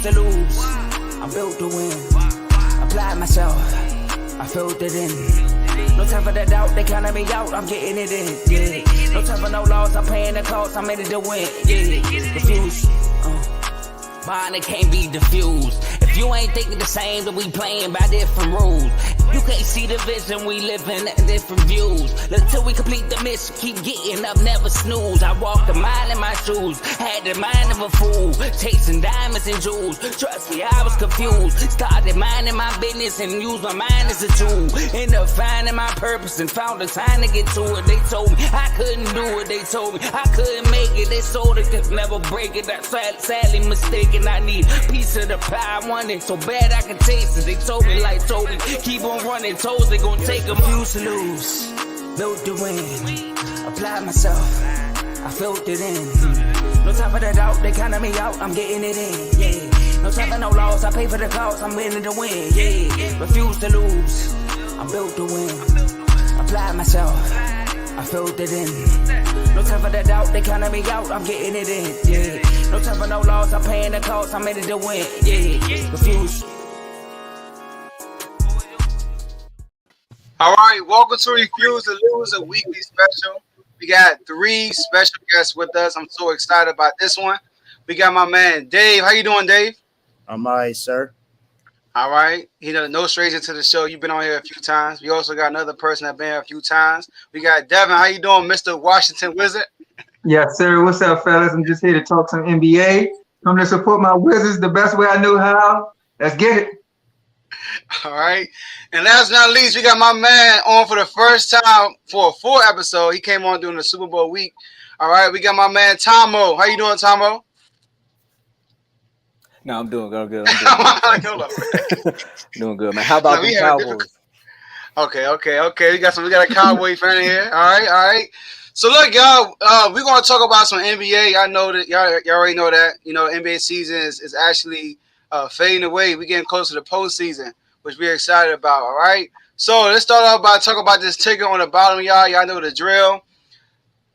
to lose. I'm built to win. Applied myself. I filled it in. No time for the doubt, they counted me out, I'm getting it in, yeah. No time for no loss, I'm paying the cost, I'm in it to win, yeah. Refuse, mine, it can't be diffused. If you ain't thinking the same, then we playing by different rules. You can't see the vision, we living at different views. Until we complete the mission, keep getting up, never snooze. I walked a mile in my shoes, had the mind of a fool, chasing diamonds and jewels. Trust me, I was confused. Started minding my business and used my mind as a tool. Ended up finding my purpose and found the time to get to it. They told me I couldn't do it, they told me I couldn't make it. They sold it, could never break it. That's sadly mistaken. I need a piece of the pie, I want it so bad I can taste it. They told me, like told me, keep on running toes, they gon' take them. Used to lose, built to win, applied myself, I filled it in. No time for the doubt, they counted me out, I'm getting it in, yeah. No time for no loss, I pay for the cost, I'm winning to win, yeah. Refuse to lose, I'm built to win, applied myself, I filled it in. No time for the doubt, they counted me out, I'm getting it in, yeah. No time for no loss, I'm paying the cost, I'm in it to win, yeah. Refuse. All right, welcome to Refuse to Lose, a weekly special. We got 3 special guests with us. I'm so excited about this one. We got my man Dave. How you doing, Dave? I'm all right, sir. All right. No stranger to the show. You've been on here a few times. We also got another person that been here a few times. We got Devin. How you doing, Mr. Washington Wizard? Yes, sir. What's up, fellas? I'm just here to talk some NBA. I'm to support my Wizards the best way I know how. Let's get it. All right. And last but not least, we got my man on for the first time for a full episode. He came on during the Super Bowl week. All right. We got my man Tomo. How you doing, Tomo? No, I'm doing good. Doing good, man. How about the Cowboys? Okay. We got a Cowboy fan here. All right. So look, y'all, we're gonna talk about some NBA. I know that y'all already know that. You know, NBA season is actually fading away. We're getting close to the postseason, which we're excited about. All right. So let's start off by talking about this ticker on the bottom, y'all. Y'all know the drill.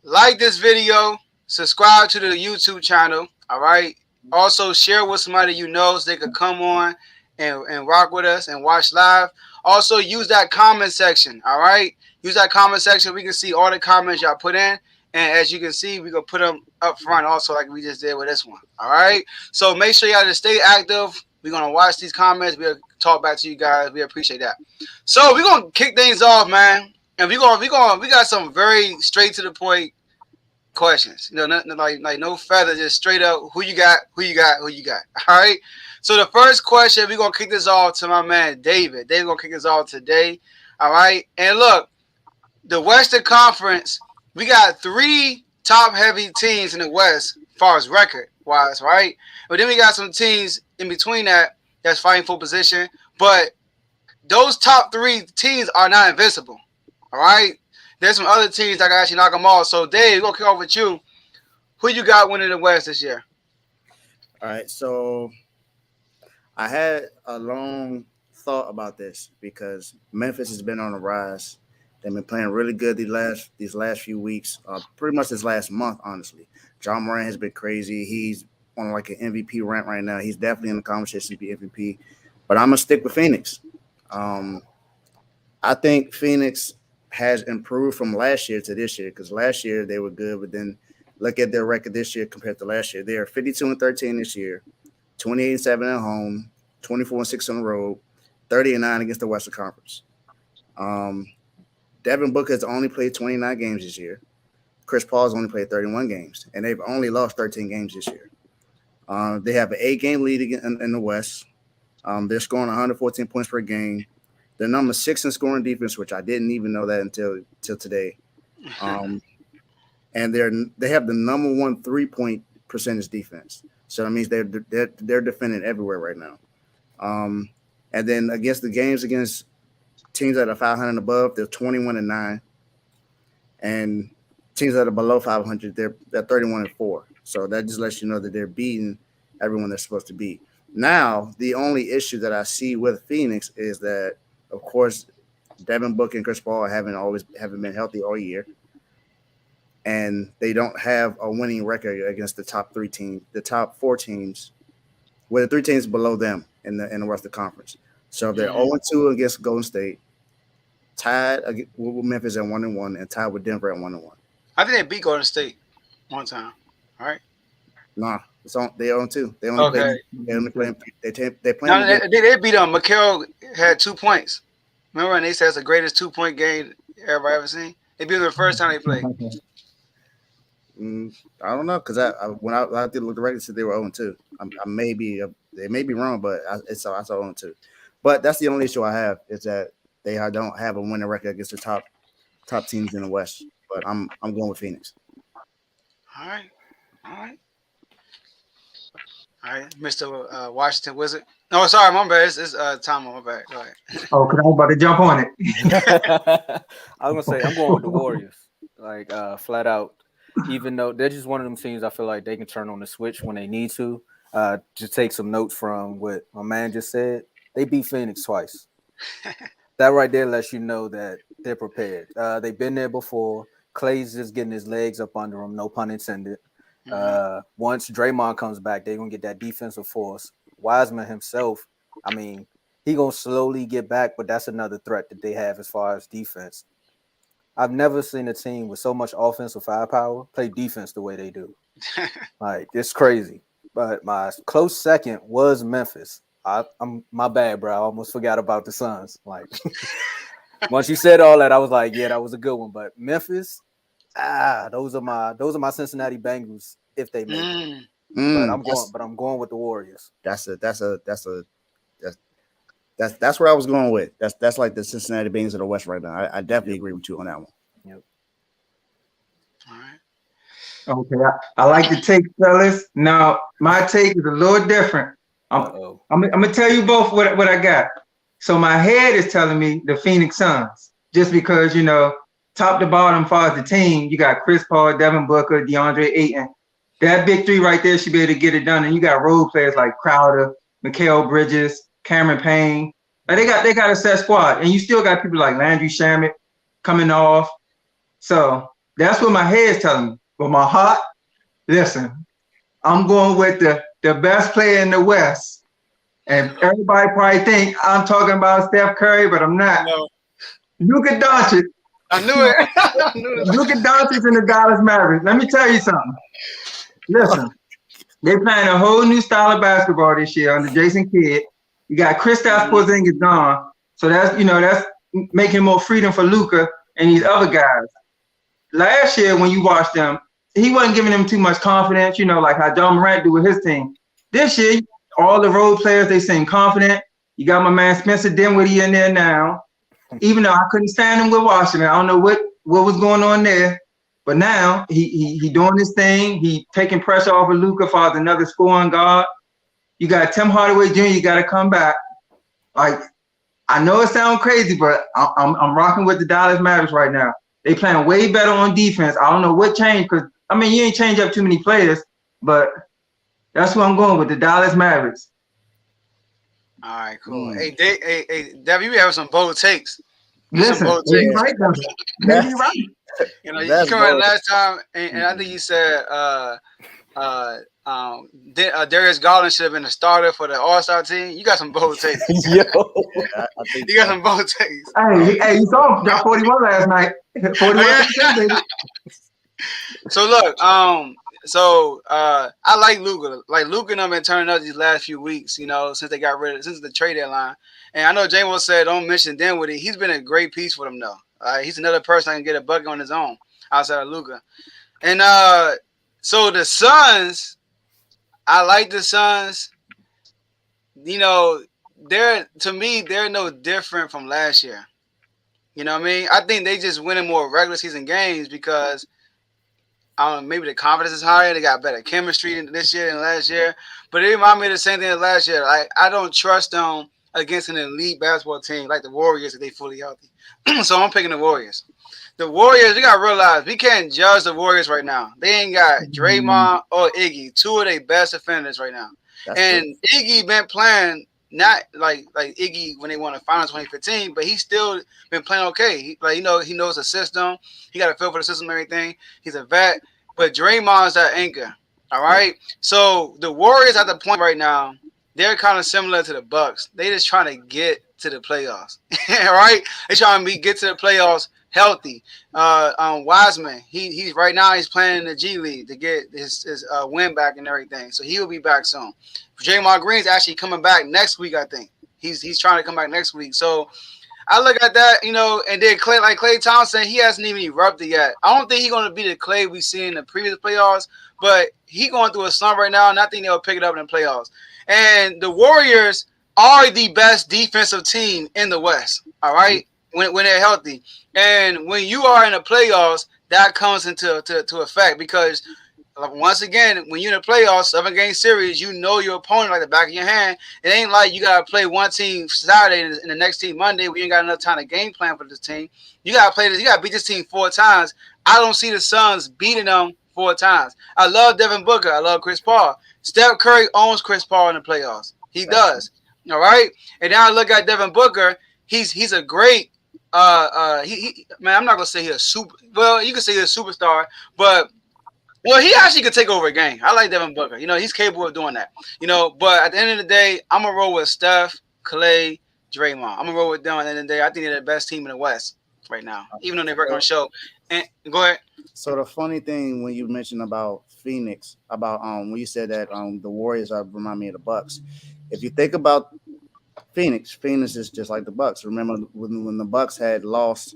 Like this video, subscribe to the YouTube channel. All right. Also share with somebody you know so they could come on and rock with us and watch live. Also use that comment section. All right. Use that comment section. We can see all the comments y'all put in. And as you can see, we're going to put them up front also like we just did with this one. All right. So make sure y'all just stay active. We're going to watch these comments. We'll talk back to you guys. We appreciate that. So we're going to kick things off, man. And we got some very straight to the point questions. You know, nothing like no feather, just straight up who you got. All right. So the first question, we're going to kick this off to my man, David. David's going to kick this off today. All right. And look, the Western Conference, we got 3 top-heavy teams in the West as far as record-wise, right? But then we got some teams in between that's fighting for position. But those top 3 teams are not invincible, all right? There's some other teams that can actually knock them off. So, Dave, we're going to kick off with you. Who you got winning the West this year? All right, so I had a long thought about this because Memphis has been on the rise. They've been playing really good these last few weeks, pretty much this last month, honestly. John Moran has been crazy. He's on like an MVP rant right now. He's definitely in the conversation to be MVP. But I'm going to stick with Phoenix. I think Phoenix has improved from last year to this year because last year they were good, but then look at their record this year compared to last year. They are 52-13 this year, 28-7 at home, 24-6 on the road, 30-9 against the Western Conference. Devin Booker has only played 29 games this year. Chris Paul has only played 31 games, and they've only lost 13 games this year. They have an 8-game lead in the West. They're scoring 114 points per game. They're number 6 in scoring defense, which I didn't even know that until today. And they have the number 1 3-point percentage defense. So that means they're defending everywhere right now. And then against teams that are 500 and above, they're 21-9, and teams that are below 500, they're 31-4. So that just lets you know that they're beating everyone they're supposed to beat. Now, the only issue that I see with Phoenix is that, of course, Devin Booker and Chris Paul haven't been healthy all year, and they don't have a winning record against the top 4 teams with the 3 teams below them in the Western Conference. So if they're 0-2 against Golden State, tied with Memphis at 1-1, and tied with Denver at 1-1. I think they beat Golden State one time. All right. Nah, they're 0-2. They only play. They only play. They play. No, they beat them. Mikal had 2 points. Remember, and they said it's the greatest 2-point game everybody ever seen. They beat them the first time they played. I don't know because when I did look at the record, said they were 0-2. They may be wrong, but I saw 0-2. But that's the only issue I have is that they don't have a winning record against the top teams in the West. But I'm going with Phoenix. All right, Mr. Washington Wizard. No, sorry, my bad. It's Tomo, my bad. Go ahead. Oh, because I'm about to jump on it. I was gonna say I'm going with the Warriors, like flat out. Even though they're just one of them teams, I feel like they can turn on the switch when they need to. Just take some notes from what my man just said. They beat Phoenix twice. That right there lets you know that they're prepared. They've been there before. Clay's just getting his legs up under him, no pun intended. Once Draymond comes back, they're gonna get that defensive force. Wiseman himself, I mean, he gonna slowly get back, but that's another threat that they have as far as defense. I've never seen a team with so much offensive firepower play defense the way they do. Like, it's crazy. But my close second was Memphis. I'm my bad, bro. I almost forgot about the Suns. Like, once you said all that, I was like, yeah, that was a good one. But Memphis, those are my Cincinnati Bengals if they make it. But I'm going with the Warriors. That's where I was going with. That's like the Cincinnati Bengals of the West right now. I definitely agree with you on that one. Yep. All right. Okay, I like the take, fellas. Now my take is a little different. I'm gonna tell you both what I got. So my head is telling me the Phoenix Suns, just because top to bottom, as far as the team, you got Chris Paul, Devin Booker, DeAndre Ayton. That big three right there should be able to get it done. And you got role players like Crowder, Mikal Bridges, Cameron Payne. Like they got a set squad, and you still got people like Landry Shamet coming off. So that's what my head's telling me. But my heart, listen, I'm going with the best player in the West. And everybody probably think I'm talking about Steph Curry, but I'm not. No. Luka Doncic. I knew it. Luka Doncic and the Dallas Mavericks. Let me tell you something. Listen, they're playing a whole new style of basketball this year under Jason Kidd. You got Kristaps Porzingis gone, so that's making more freedom for Luka and these other guys. Last year, when you watched them, he wasn't giving them too much confidence, like how John Morant do with his team. This year, all the role players, they seem confident. You got my man Spencer Dinwiddie in there now. Even though I couldn't stand him with Washington, I don't know what was going on there. But now he doing his thing. He taking pressure off of Luka for another scoring guard. You got Tim Hardaway Jr. You got to come back. Like, I know it sounds crazy, but I'm rocking with the Dallas Mavericks right now. They playing way better on defense. I don't know what changed because you ain't changed up too many players, but that's who I'm going with, the Dallas Mavericks. All right, cool. Hey, Devin, you be having some bold takes. Listen, maybe right. Maybe right. You come in last time, and I think you said Darius Garland should have been a starter for the All-Star team. You got some bold takes. Yo, you got some bold takes. Hey, you saw him drop 41 last night. 41. So look, I like Luka. Like Luka and I've been turning up these last few weeks, since they got since the trade deadline. And I know J-Mo said don't mention Dinwiddie. He's been a great piece for them though. He's another person that can get a bucket on his own outside of Luka. And so the Suns, I like the Suns. They're no different from last year. You know what I mean? I think they just winning more regular season games because maybe the confidence is higher. They got better chemistry this year than last year. But it reminded me of the same thing as last year. Like, I don't trust them against an elite basketball team like the Warriors if they fully healthy. So I'm picking the Warriors. The Warriors, you got to realize, we can't judge the Warriors right now. They ain't got Draymond or Iggy, two of their best defenders right now. That's and true. Iggy been playing not like Iggy when they won the finals 2015, but he's still been playing okay. He knows the system. He got a feel for the system and everything. He's a vet. But Draymond's that anchor. All right. So the Warriors at the point right now they're kind of similar to the Bucks. They just trying to get to the playoffs, right? They trying to get to the playoffs healthy. Wiseman, he's right now he's playing in the G League to get his win back and everything, so he will be back soon. Draymond Green's actually coming back next week, I think. He's trying to come back next week, so. I look at that, and then Klay Thompson, he hasn't even erupted yet. I don't think he's going to be the Klay we seen in the previous playoffs, but he going through a slump right now, and I think they'll pick it up in the playoffs. And the Warriors are the best defensive team in the West, all right, when they're healthy. And when you are in the playoffs, that comes into effect because – once again, when you're in the playoffs, 7-game series, you know your opponent like the back of your hand. It ain't like you got to play one team Saturday and the next team Monday. We ain't got enough time to game plan for this team. You got to play this. You got to beat this team 4 times. I don't see the Suns beating them 4 times. I love Devin Booker. I love Chris Paul. Steph Curry owns Chris Paul in the playoffs. He does. All right? And now I look at Devin Booker. He's a great man, I'm not going to say he's a super – well, you can say he's a superstar, but – well, he actually could take over a game. I like Devin Booker. He's capable of doing that. But at the end of the day, I'm going to roll with Steph, Klay, Draymond. I'm going to roll with them at the end of the day. I think they're the best team in the West right now, even though they're working on the show. And go ahead. So the funny thing when you mentioned about Phoenix, about when you said that the Warriors remind me of the Bucks. If you think about Phoenix is just like the Bucks. Remember when the Bucks had lost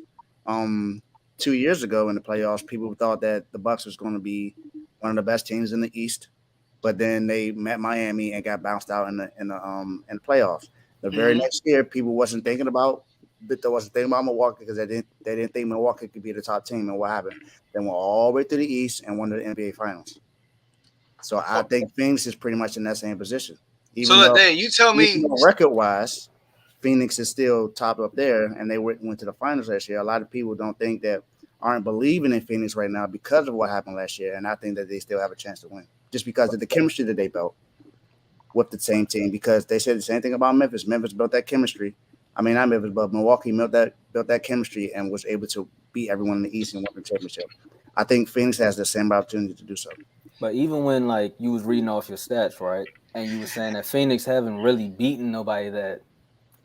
2 years ago in the playoffs, people thought that the Bucks was going to be one of the best teams in the East, but then they met Miami and got bounced out in the playoffs. The very next year, people wasn't thinking about Milwaukee because they didn't think Milwaukee could be the top team. And what happened? They went all the way to the East and won the NBA Finals. So I think Phoenix is pretty much in that same position. You tell me, record-wise, Phoenix is still top up there, and they went to the finals last year. A lot of people aren't believing in Phoenix right now because of what happened last year, and I think that they still have a chance to win just because of the chemistry that they built with the same team. Because they said the same thing about Memphis. Memphis built that chemistry. I mean, not Memphis, but Milwaukee built that chemistry and was able to beat everyone in the East and win the championship. I think Phoenix has the same opportunity to do so. But even when you was reading off your stats, right, and you were saying that Phoenix haven't really beaten nobody that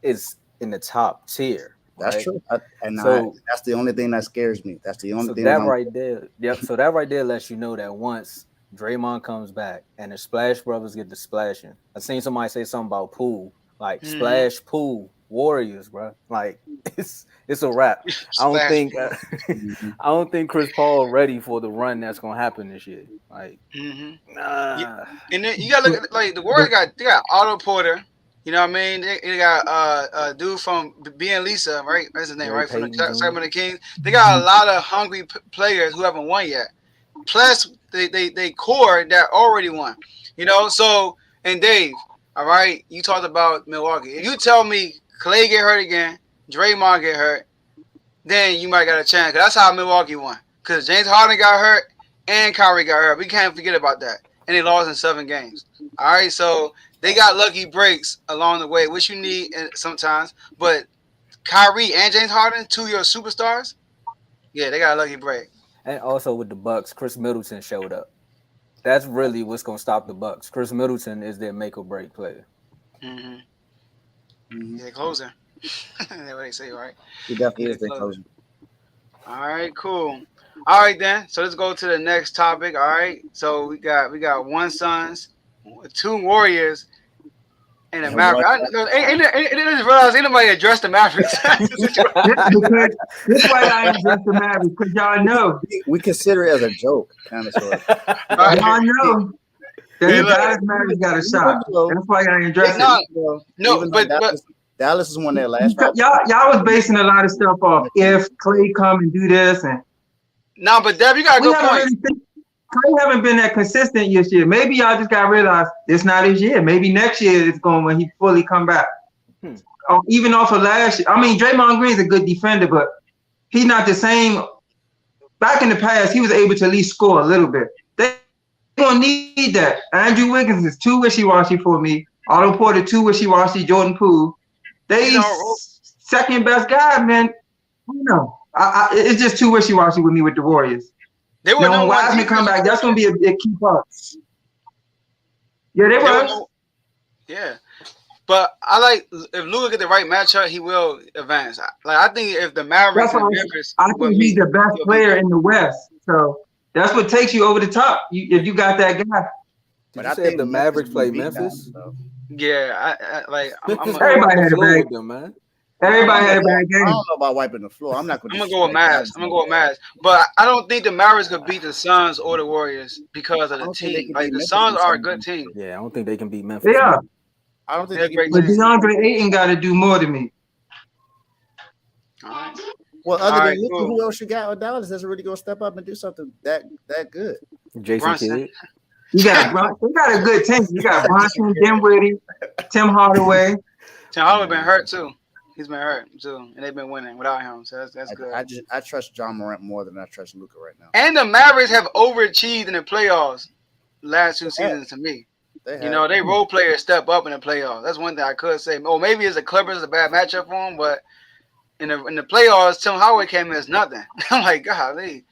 is in the top tier. That's right? true. That's the only thing that scares me. That's the only thing. That right there. Yep. So that right there lets you know that once Draymond comes back and the Splash Brothers get to splashing. I seen somebody say something about pool, Splash Pool Warriors, bro. It's a wrap. I don't think Chris Paul ready for the run that's gonna happen this year. Nah. And then you gotta look at the Warriors got Otto Porter. You know what I mean? They got a dude from being Lisa, right? That's his name, right? From the Sacramento Kings. They got a lot of hungry players who haven't won yet. Plus, they core that already won. So, and Dave, all right, you talked about Milwaukee. If you tell me Klay get hurt again, Draymond get hurt, then you might got a chance. Cause that's how Milwaukee won. Because James Harden got hurt and Kyrie got hurt. We can't forget about that. And they lost in 7 games. All right, so they got lucky breaks along the way, which you need sometimes. But Kyrie and James Harden, 2 of your superstars, yeah, they got a lucky break. And also with the Bucks, Chris Middleton showed up. That's really what's going to stop the Bucks. Chris Middleton is their make or break player. Yeah, closer. That's what they say, right? He definitely is their closer. All right, cool. All right, then. So let's go to the next topic. All right. So we got 1 Suns, 2 Warriors, and a Maverick. I didn't realize anybody addressed the Mavericks. That's why I addressed the Mavericks, because y'all know. We consider it as a joke, kind of sort of. Y'all know that the Dallas Mavericks got a shot. That's why I addressed it. No, but Dallas is one of their last. Y'all was basing a lot of stuff off if Klay come and do this and. No, but Dev, you got a good point. Klay haven't been that consistent this year. Maybe y'all just got to realize it's not his year. Maybe next year it's going when he fully come back. Even off of last year. I mean, Draymond Green's a good defender, but he's not the same. Back in the past, he was able to at least score a little bit. They're going to need that. Andrew Wiggins is too wishy-washy for me. Otto Porter too wishy-washy. Jordan Poole. They second best guy, man. It's just too wishy-washy with me with the Warriors. They were when Wiseman come back, that's going to be a key part. Yeah, they were. Yeah. But I like if Luka get the right matchup, he will advance. I think if the Mavericks and Memphis, I think he's the best player in the West. So that's what takes you over the top. If you got that guy. But I think the Mavericks play Memphis. Yeah, Everybody had a bad game, man. Everybody had a bad game. I don't know about wiping the floor. I'm gonna go with Mavs. But I don't think the Mavericks could beat the Suns or the Warriors because of the team. Like the Suns are a good team. Yeah, I don't think they can beat Memphis. Yeah. I don't think but DeAndre Ayton got to do more than me. All right. Well, other than Luka, who else you got with Dallas that's really gonna step up and do something that good? Jason Kidd. You got a good team. You got Brunson, Dinwiddie, Tim Hardaway. Tim Hardaway been hurt too. He's been hurt too, and they've been winning without him. So that's good. I trust John Morant more than I trust Luka right now. And the Mavericks have overachieved in the playoffs last 2 seasons to me. They role players step up in the playoffs. That's one thing I could say. Oh, maybe it's the Clippers, a bad matchup for them, but in the playoffs, Tim Hardaway came in as nothing. I'm like, golly.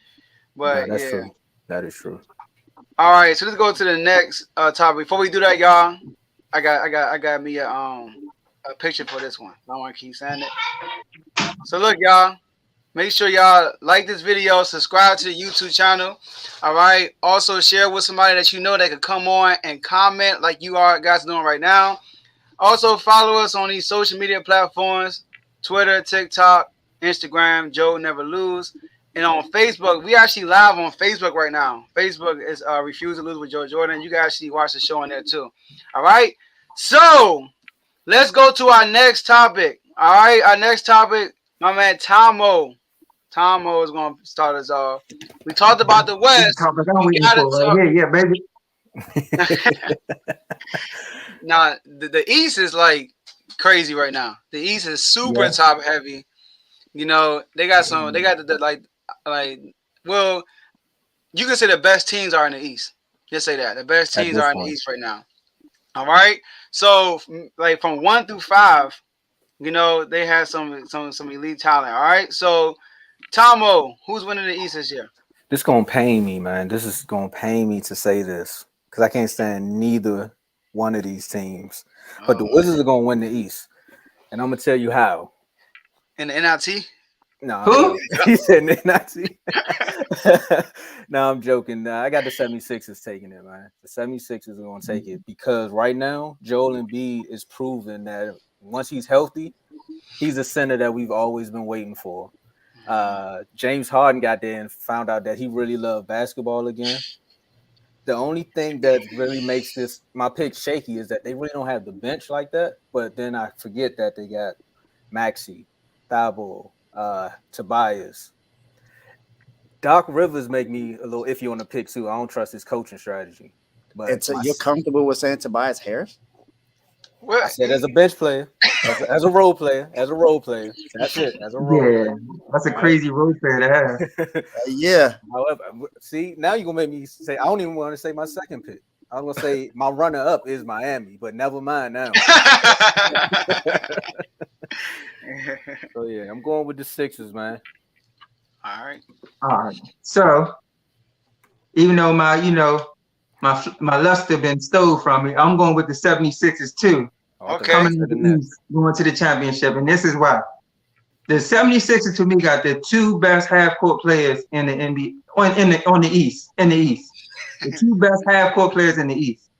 But that's true. That is true. All right, so let's go to the next topic. Before we do that, y'all, I got me a picture for this one. I don't want to keep saying it. So look, y'all, make sure y'all like this video, subscribe to the YouTube channel. All right. Also share with somebody that you know that could come on and comment like you guys doing right now. Also follow us on these social media platforms: Twitter, TikTok, Instagram, Joe Never Lose. And on Facebook, we actually live on Facebook right now. Facebook is Refuse to Lose with Joe Jordan. You can actually watch the show on there too. All right. So let's go to our next topic. All right. Our next topic, my man Tomo. Tomo is going to start us off. We talked about the West. Yeah, baby. Now, the East is like crazy right now. The East is super top heavy. You know, they got well, you can say the best teams are in the East. Just say that. The best teams are in the East right now. All right. So, like from 1 through 5, you know, they have some elite talent. All right. So, Tomo, who's winning the East this year? This gonna pain me, man. This is gonna pain me to say this because I can't stand neither one of these teams. But the Wizards are gonna win the East, and I'm gonna tell you how. In the NIT? No, who? He said NIT. No, I'm joking. I got the 76ers taking it, man. The 76ers are gonna take it because right now Joel Embiid is proving that once he's healthy, he's a center that we've always been waiting for. James Harden got there and found out that he really loved basketball again. The only thing that really makes my pick shaky is that they really don't have the bench like that. But then I forget that they got Maxey, Thibault, Tobias. Doc Rivers make me a little iffy on the pick too. I don't trust his coaching strategy. But you're comfortable with saying Tobias Harris? Well, I said as a bench player, as a role player, That's it. As a role player. That's a crazy role player to have. Yeah. However, see, now you're gonna make me say I don't even want to say my second pick. I was gonna say my runner-up is Miami, but never mind now. So yeah, I'm going with the Sixers, man. All right. So even though my luster been stole from me, I'm going with the 76ers too. Okay. Coming to the East, going to the championship, and this is why. The 76ers to me got the 2 best half-court players in the NBA on the East. In the East, the 2 best half-court players in the East.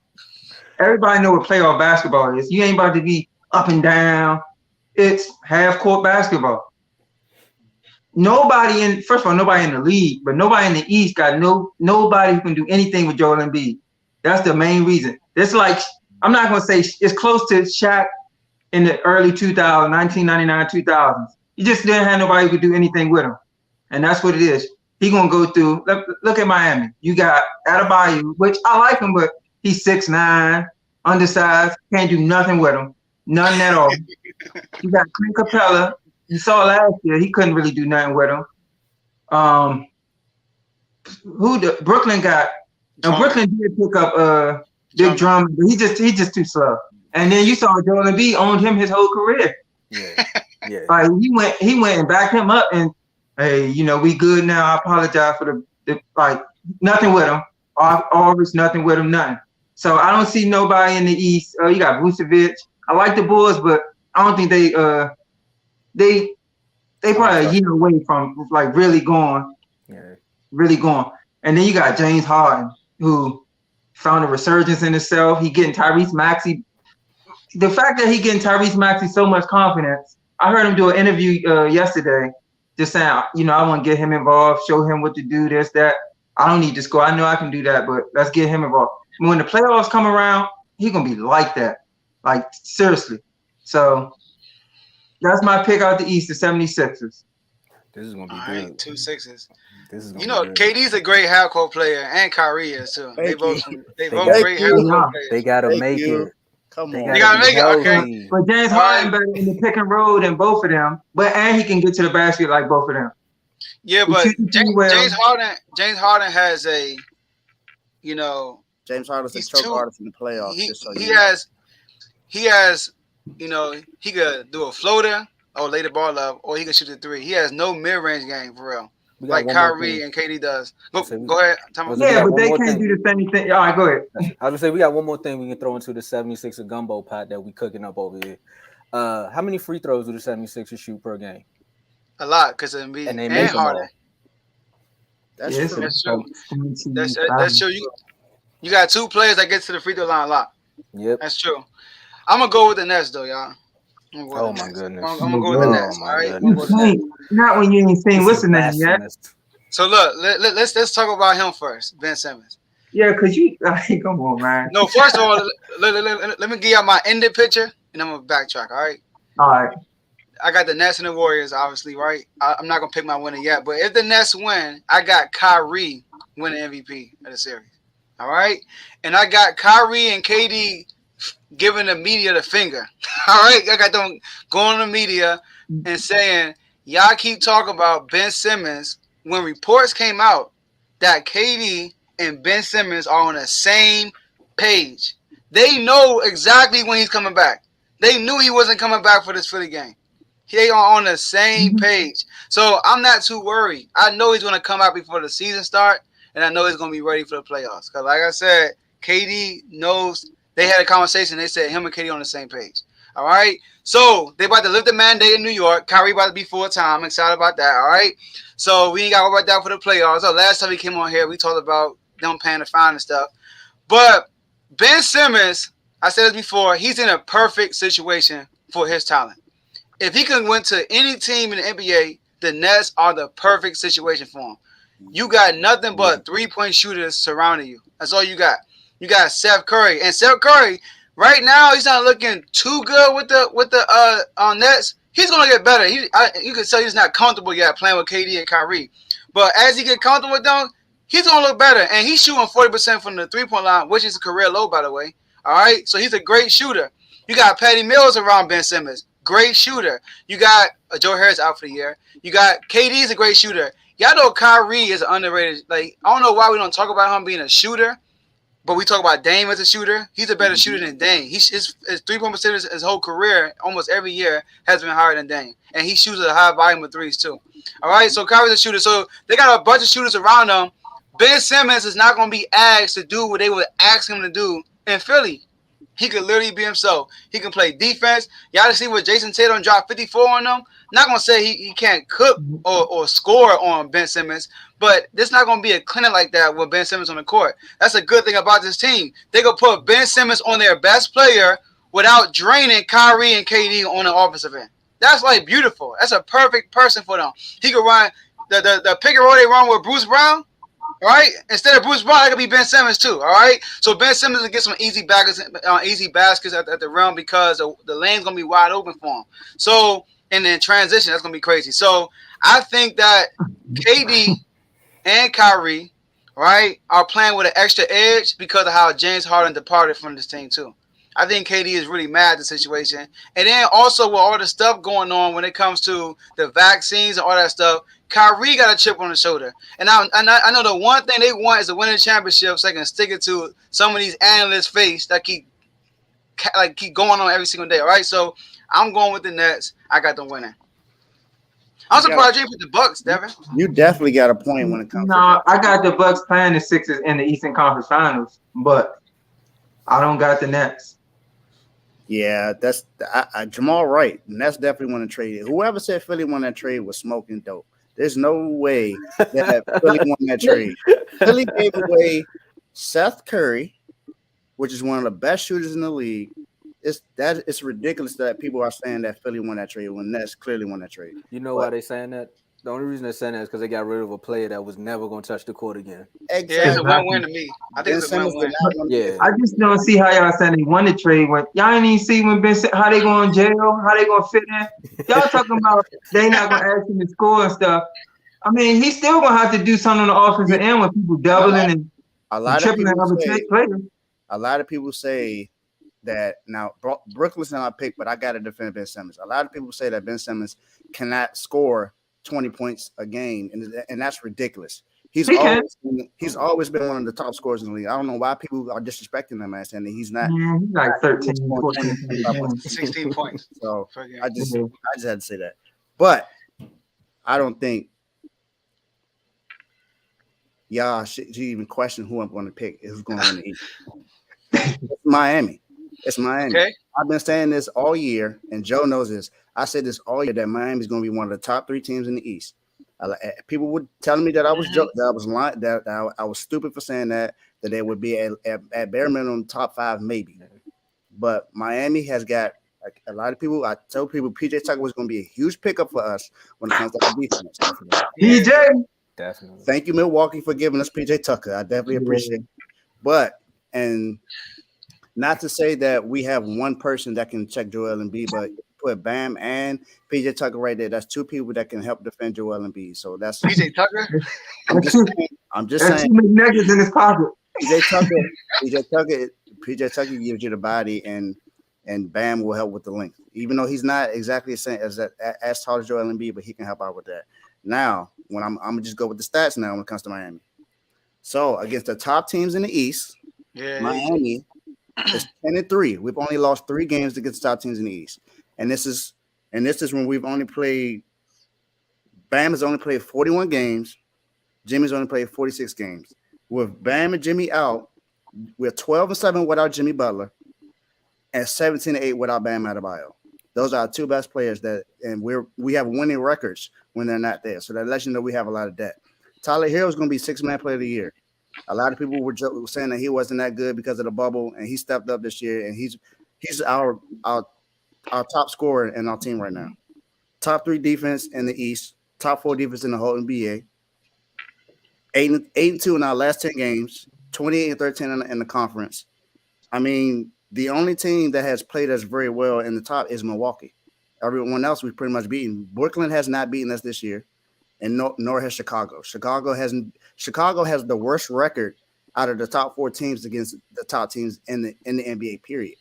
Everybody know what playoff basketball is. You ain't about to be up and down. It's half-court basketball. Nobody in the league, but nobody in the East got nobody who can do anything with Joel Embiid. That's the main reason. It's like, I'm not going to say it's close to Shaq in the early 2000s, 1999, 2000s. You just didn't have nobody who could do anything with him. And that's what it is. He going to go through, look at Miami. You got Adebayo, which I like him, but he's 6'9", undersized, can't do nothing with him. None at all. You got Clint Capella. You saw last year, he couldn't really do nothing with him. Brooklyn got, and Brooklyn did pick up Big Drum, but he just too slow. And then you saw Joel Embiid owned him his whole career. Yeah. Like he went and backed him up and hey, we good now. I apologize for the nothing with him. Always nothing with him, nothing. So I don't see nobody in the East. You got Vucevic, I like the Bulls, but I don't think they probably a year away from like really going. And then you got James Harden, who found a resurgence in himself. He getting Tyrese Maxey. The fact that he getting Tyrese Maxey so much confidence. I heard him do an interview yesterday, just saying, I want to get him involved, show him what to do, this, that. I don't need to score. I know I can do that, but let's get him involved. When the playoffs come around, he's gonna be like that, like seriously. So that's my pick out the East, the 76ers. This is gonna be good. Right, 2 Sixers. This is gonna be good. KD's a great half-court player, and Kyrie is too. They both great half-court players. They gotta make it. Come on. They gotta make it. Okay. But James Harden better in the pick and roll than both of them. And he can get to the basket like both of them. Yeah, but James Harden has a, James Harden's a choke artist in the playoffs. He has, he could do a floater or lay the ball up, or he can shoot the three. He has no mid-range game for real, like Kyrie and KD does. Go ahead. Yeah, but they can't do the same thing. All right, go ahead. I was gonna say we got one more thing we can throw into the 76er gumbo pot that we cooking up over here. How many free throws do the 76ers shoot per game? A lot, because of Embiid and Harden. That's true. That's true. You got two players that get to the free throw line a lot. Yep. That's true. I'm going to go with the Nets, though, y'all. Oh, my goodness. I'm going to go with the Nets, all right? Not when you ain't seen what's the name yet. So, look, let's talk about him first, Ben Simmons. Yeah, because come on, man. No, first of all, let me give y'all my ended picture, and I'm going to backtrack, all right? All right. I got the Nets and the Warriors, obviously, right? I'm not going to pick my winner yet. But if the Nets win, I got Kyrie winning MVP of the series. All right? And I got Kyrie and KD giving the media the finger. All right? I got them going to the media and saying, y'all keep talking about Ben Simmons when reports came out that KD and Ben Simmons are on the same page. They know exactly when he's coming back. They knew he wasn't coming back for this Philly game. They are on the same page. So I'm not too worried. I know he's going to come out before the season start, and I know he's going to be ready for the playoffs. Because like I said, KD knows. They had a conversation. They said him and KD on the same page. All right? So they about to lift the mandate in New York. Kyrie about to be full-time. I'm excited about that. All right? So we ain't got to worry about that for the playoffs. So last time he came on here, we talked about them paying the fine and stuff. But Ben Simmons, I said this before, he's in a perfect situation for his talent. If he could win to any team in the NBA, the Nets are the perfect situation for him. You got nothing but three-point shooters surrounding you. That's all you got. You got Seth Curry. And Seth Curry, right now, he's not looking too good with the Nets. He's going to get better. You can tell he's not comfortable yet playing with KD and Kyrie. But as he get comfortable with them, he's going to look better. And he's shooting 40% from the three-point line, which is a career low, by the way. All right? So he's a great shooter. You got Patty Mills around Ben Simmons. Great shooter. You got Joe Harris out for the year. You got KD's a great shooter. Y'all know Kyrie is underrated. Like, I don't know why we don't talk about him being a shooter, but we talk about Dame as a shooter. He's a better shooter than Dame. His three-point percentage his whole career, almost every year, has been higher than Dame. And he shoots a high volume of threes, too. All right? So Kyrie's a shooter. So they got a bunch of shooters around them. Ben Simmons is not going to be asked to do what they would ask him to do in Philly. He could literally be himself. He can play defense. Y'all see what Jason Tatum dropped 54 on them? Not going to say he can't cook or score on Ben Simmons, but there's not going to be a clinic like that with Ben Simmons on the court. That's a good thing about this team. They can put Ben Simmons on their best player without draining Kyrie and KD on the offensive end. That's like beautiful. That's a perfect person for them. He could run the pick and roll they run with Bruce Brown. All right, instead of Bruce Brown, it could be Ben Simmons too. All right, so Ben Simmons will get some easy baskets at the rim because the lane's gonna be wide open for him. So in the transition, that's gonna be crazy. So I think that KD and Kyrie, right, are playing with an extra edge because of how James Harden departed from this team too. I think KD is really mad at the situation, and then also with all the stuff going on when it comes to the vaccines and all that stuff. Kyrie got a chip on the shoulder. And I know the one thing they want is to win a championship so they can stick it to some of these analysts' face that keep going on every single day. All right, so I'm going with the Nets. I got them winning. I'm surprised you didn't put the Bucks, Devin. You definitely got a point when it comes to I got the Bucks playing the Sixers in the Eastern Conference Finals, but I don't got the Nets. Yeah, that's Jamal Wright, and that's definitely one to trade. Whoever said Philly won that trade was smoking dope. There's no way that Philly won that trade. Philly gave away Seth Curry, which is one of the best shooters in the league. It's ridiculous that people are saying that Philly won that trade when Nets clearly won that trade. You know why they saying that? The only reason they're saying that is because they got rid of a player that was never going to touch the court again. Exactly. Yeah, it's a win-win to me. I think it's a win-win. Yeah. I just don't see how y'all saying they won the trade when y'all ain't even see when how they going to jail, how they going to fit in. Y'all talking about they not going to ask him to score and stuff. I mean, he's still going to have to do something on the offensive end when people doubling and tripling other players. A lot of people say that now Brooklyn's not my pick, but I got to defend Ben Simmons. A lot of people say that Ben Simmons cannot score 20 points a game, and that's ridiculous. He's always been one of the top scorers in the league. I don't know why people are disrespecting him, man, saying that he's not. Yeah, he's like 13, 14, 16 points. So I just had to say that. But I don't think y'all should even question who I'm going to pick. Who's going to win the East? It's Miami. It's Miami. Okay. I've been saying this all year, and Joe knows this. I said this all year that Miami is going to be one of the top 3 teams in the East. People were telling me that I was joking, that I was lying, that I was stupid for saying that they would be at bare minimum top 5 maybe. But Miami has got a lot of people. I told people PJ Tucker was going to be a huge pickup for us when it comes to our defense. PJ, definitely. Thank you, Milwaukee, for giving us PJ Tucker. I definitely appreciate it. But not to say that we have one person that can check Joel Embiid, but put Bam and PJ Tucker right there. That's 2 people that can help defend Joel Embiid. So that's PJ Tucker. I'm just saying. Too many nuggets in his pocket. PJ Tucker gives you the body, and Bam will help with the length. Even though he's not exactly the same as tall as Joel Embiid, but he can help out with that. Now, when I'm gonna just go with the stats now when it comes to Miami. So against the top teams in the East, Miami is 10-3. We've only lost 3 games against the top teams in the East. And this is when we've only played. Bam has only played 41 games. Jimmy's only played 46 games. With Bam and Jimmy out, we're 12-7 without Jimmy Butler, and 17-8 without Bam Adebayo. Those are our 2 best players and we have winning records when they're not there. So that lets you know we have a lot of depth. Tyler Hero is going to be 6-man player of the year. A lot of people were saying that he wasn't that good because of the bubble, and he stepped up this year, and he's our top scorer in our team right now. Top 3 defense in the East, top 4 defense in the whole NBA. 8-2 in our last 10 games, 28-13 in the conference. I mean, the only team that has played us very well in the top is Milwaukee. Everyone else we've pretty much beaten. Brooklyn has not beaten us this year, and nor has Chicago. Chicago has the worst record out of the top 4 teams against the top teams in the NBA period.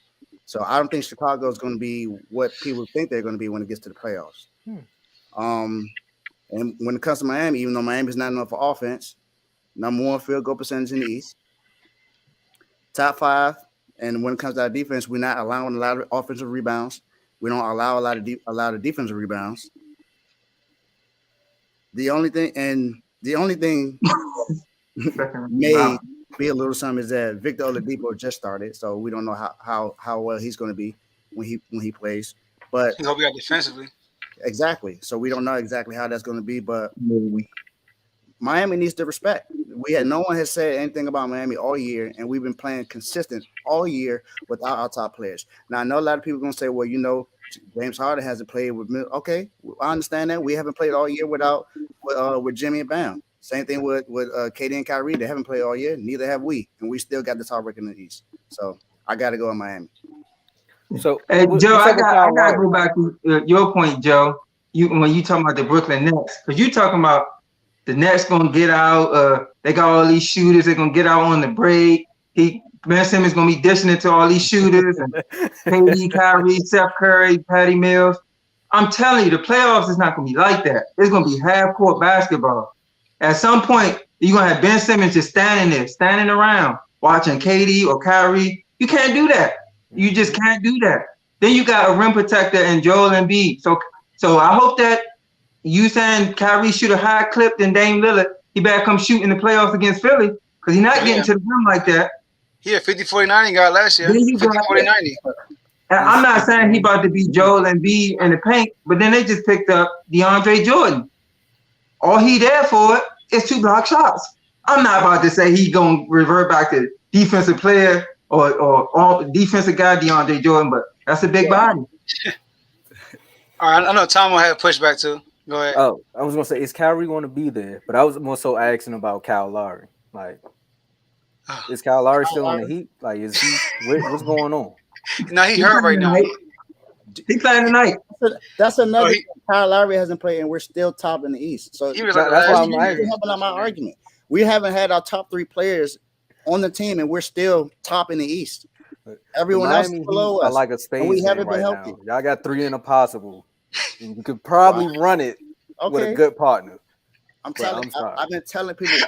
So I don't think Chicago is going to be what people think they're going to be when it gets to the playoffs. And when it comes to Miami, even though Miami's not enough for offense, number 1 field goal percentage in the East, top 5. And when it comes to our defense, we're not allowing a lot of offensive rebounds. We don't allow a lot of defensive rebounds. The only thing may be a little something is that Victor Oladipo just started, so we don't know how well he's going to be when he plays. But I hope we got defensively. Exactly. So we don't know exactly how that's going to be, but Miami needs to respect. No one has said anything about Miami all year, and we've been playing consistent all year without our top players. Now I know a lot of people are going to say, well, James Harden hasn't played with me. Okay, I understand that. We haven't played all year with Jimmy and Bam. Same thing with KD and Kyrie. They haven't played all year. Neither have we, and we still got the top record in the East. So I got to go in Miami. So, Joe, I got to go back to your point, Joe. When you talking about the Brooklyn Nets, because you talking about the Nets gonna get out. They got all these shooters. They're gonna get out on the break. Ben Simmons gonna be dishing it to all these shooters and KD, Kyrie, Seth Curry, Patty Mills. I'm telling you, the playoffs is not gonna be like that. It's gonna be half-court basketball. At some point, you're gonna have Ben Simmons just standing around, watching KD or Kyrie. You can't do that. You just can't do that. Then you got a rim protector and Joel Embiid. So I hope that you saying Kyrie shoot a higher clip than Dame Lillard, he better come shoot in the playoffs against Philly because he's not getting to the rim like that. He had 50-40-90 got last year. 50-40-90. And I'm not saying he about to be Joel Embiid in the paint, but then they just picked up DeAndre Jordan. All he there for is to block shots. I'm not about to say he gonna revert back to defensive player or defensive guy DeAndre Jordan, but that's a big body. All right, I know Tomo had a pushback too. Go ahead. Oh, I was gonna say, is Kyrie going to be there? But I was more so asking about Kyle Lowry. Like, is Kyle Lowry still on the Heat? Like, is he? What's going on? No, he hurt right now. He playing tonight. That's another thing. Kyle Lowry hasn't played, and we're still top in the East. So He was that's like, why I'm helping out my argument. We haven't had our top 3 players on the team, and we're still top in the East. Everyone else is below us. Like a space. We haven't been Oh, healthy. Now. Y'all got 3 in a possible. And you could probably run it with a good partner. I've been telling people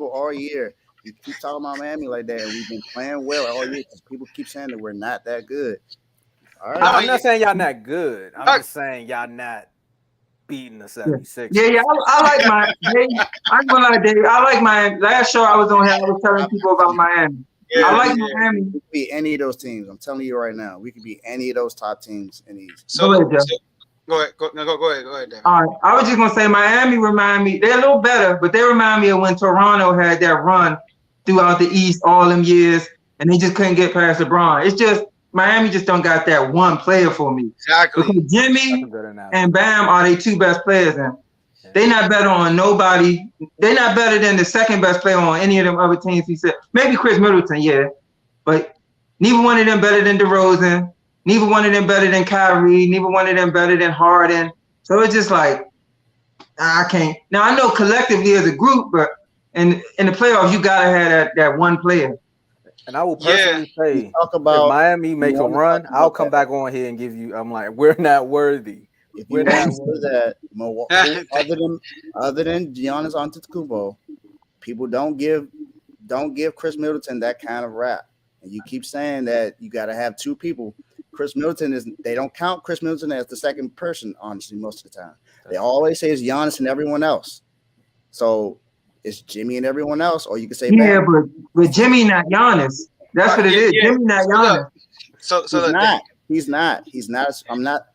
all year. You keep talking about Miami like that, and we've been playing well all year because people keep saying that we're not that good. All right. I'm not saying y'all not good. I'm just saying y'all not beating the 76ers. Yeah. I like my. I'm gonna lie, Dave. I like my last show I was on here. I was telling people about Miami. Yeah, I like Miami. We could be any of those teams. I'm telling you right now, we could be any of those top teams in the East. So, Go ahead, Jeff. go ahead, Devin. All right. I was just gonna say Miami remind me. They're a little better, but they remind me of when Toronto had that run throughout the East all them years, and they just couldn't get past LeBron. It's just Miami just don't got that one player for me. Exactly. Because Jimmy and Bam are they 2 best players, and they not better on nobody. They're not better than the second best player on any of them other teams. He said maybe Chris Middleton, yeah, but neither one of them better than DeRozan. Neither one of them better than Kyrie. Neither one of them better than Harden. So it's just like I can't. Now I know collectively as a group, but in the playoffs you gotta have that one player. And I will personally say, talk about if Miami make a run, I'll come back on here and give you. I'm like, we're not worthy. If you want to say that, Milwaukee, other than Giannis Antetokounmpo, people don't give Chris Middleton that kind of rap. And you keep saying that you got to have 2 people. Chris Middleton they don't count Chris Middleton as the second person, honestly, most of the time. They always say it's Giannis and everyone else. So it's Jimmy and everyone else, or you can say but Jimmy not Giannis. That's what it is. Jimmy not Giannis. He's not. I'm not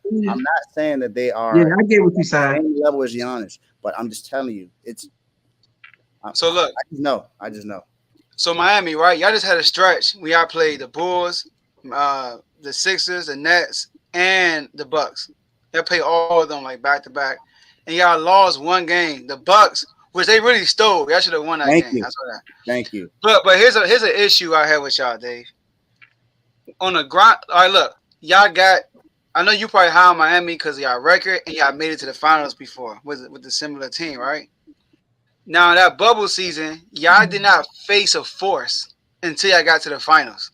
saying that they are. Yeah, I get what you're saying. Same level as Giannis, but I'm just telling you, I just know. So Miami, right? Y'all just had a stretch. We all played the Bulls, the Sixers, the Nets, and the Bucks. Y'all played all of them like back to back, and y'all lost 1 game. The Bucks, which they really stole. Y'all should have won that game. Thank you. But here's an issue I have with y'all, Dave. On the grind, all right, look, y'all got. I know you probably high on Miami because of y'all record and y'all made it to the finals before with the similar team, right? Now that bubble season, y'all did not face a force until y'all got to the finals.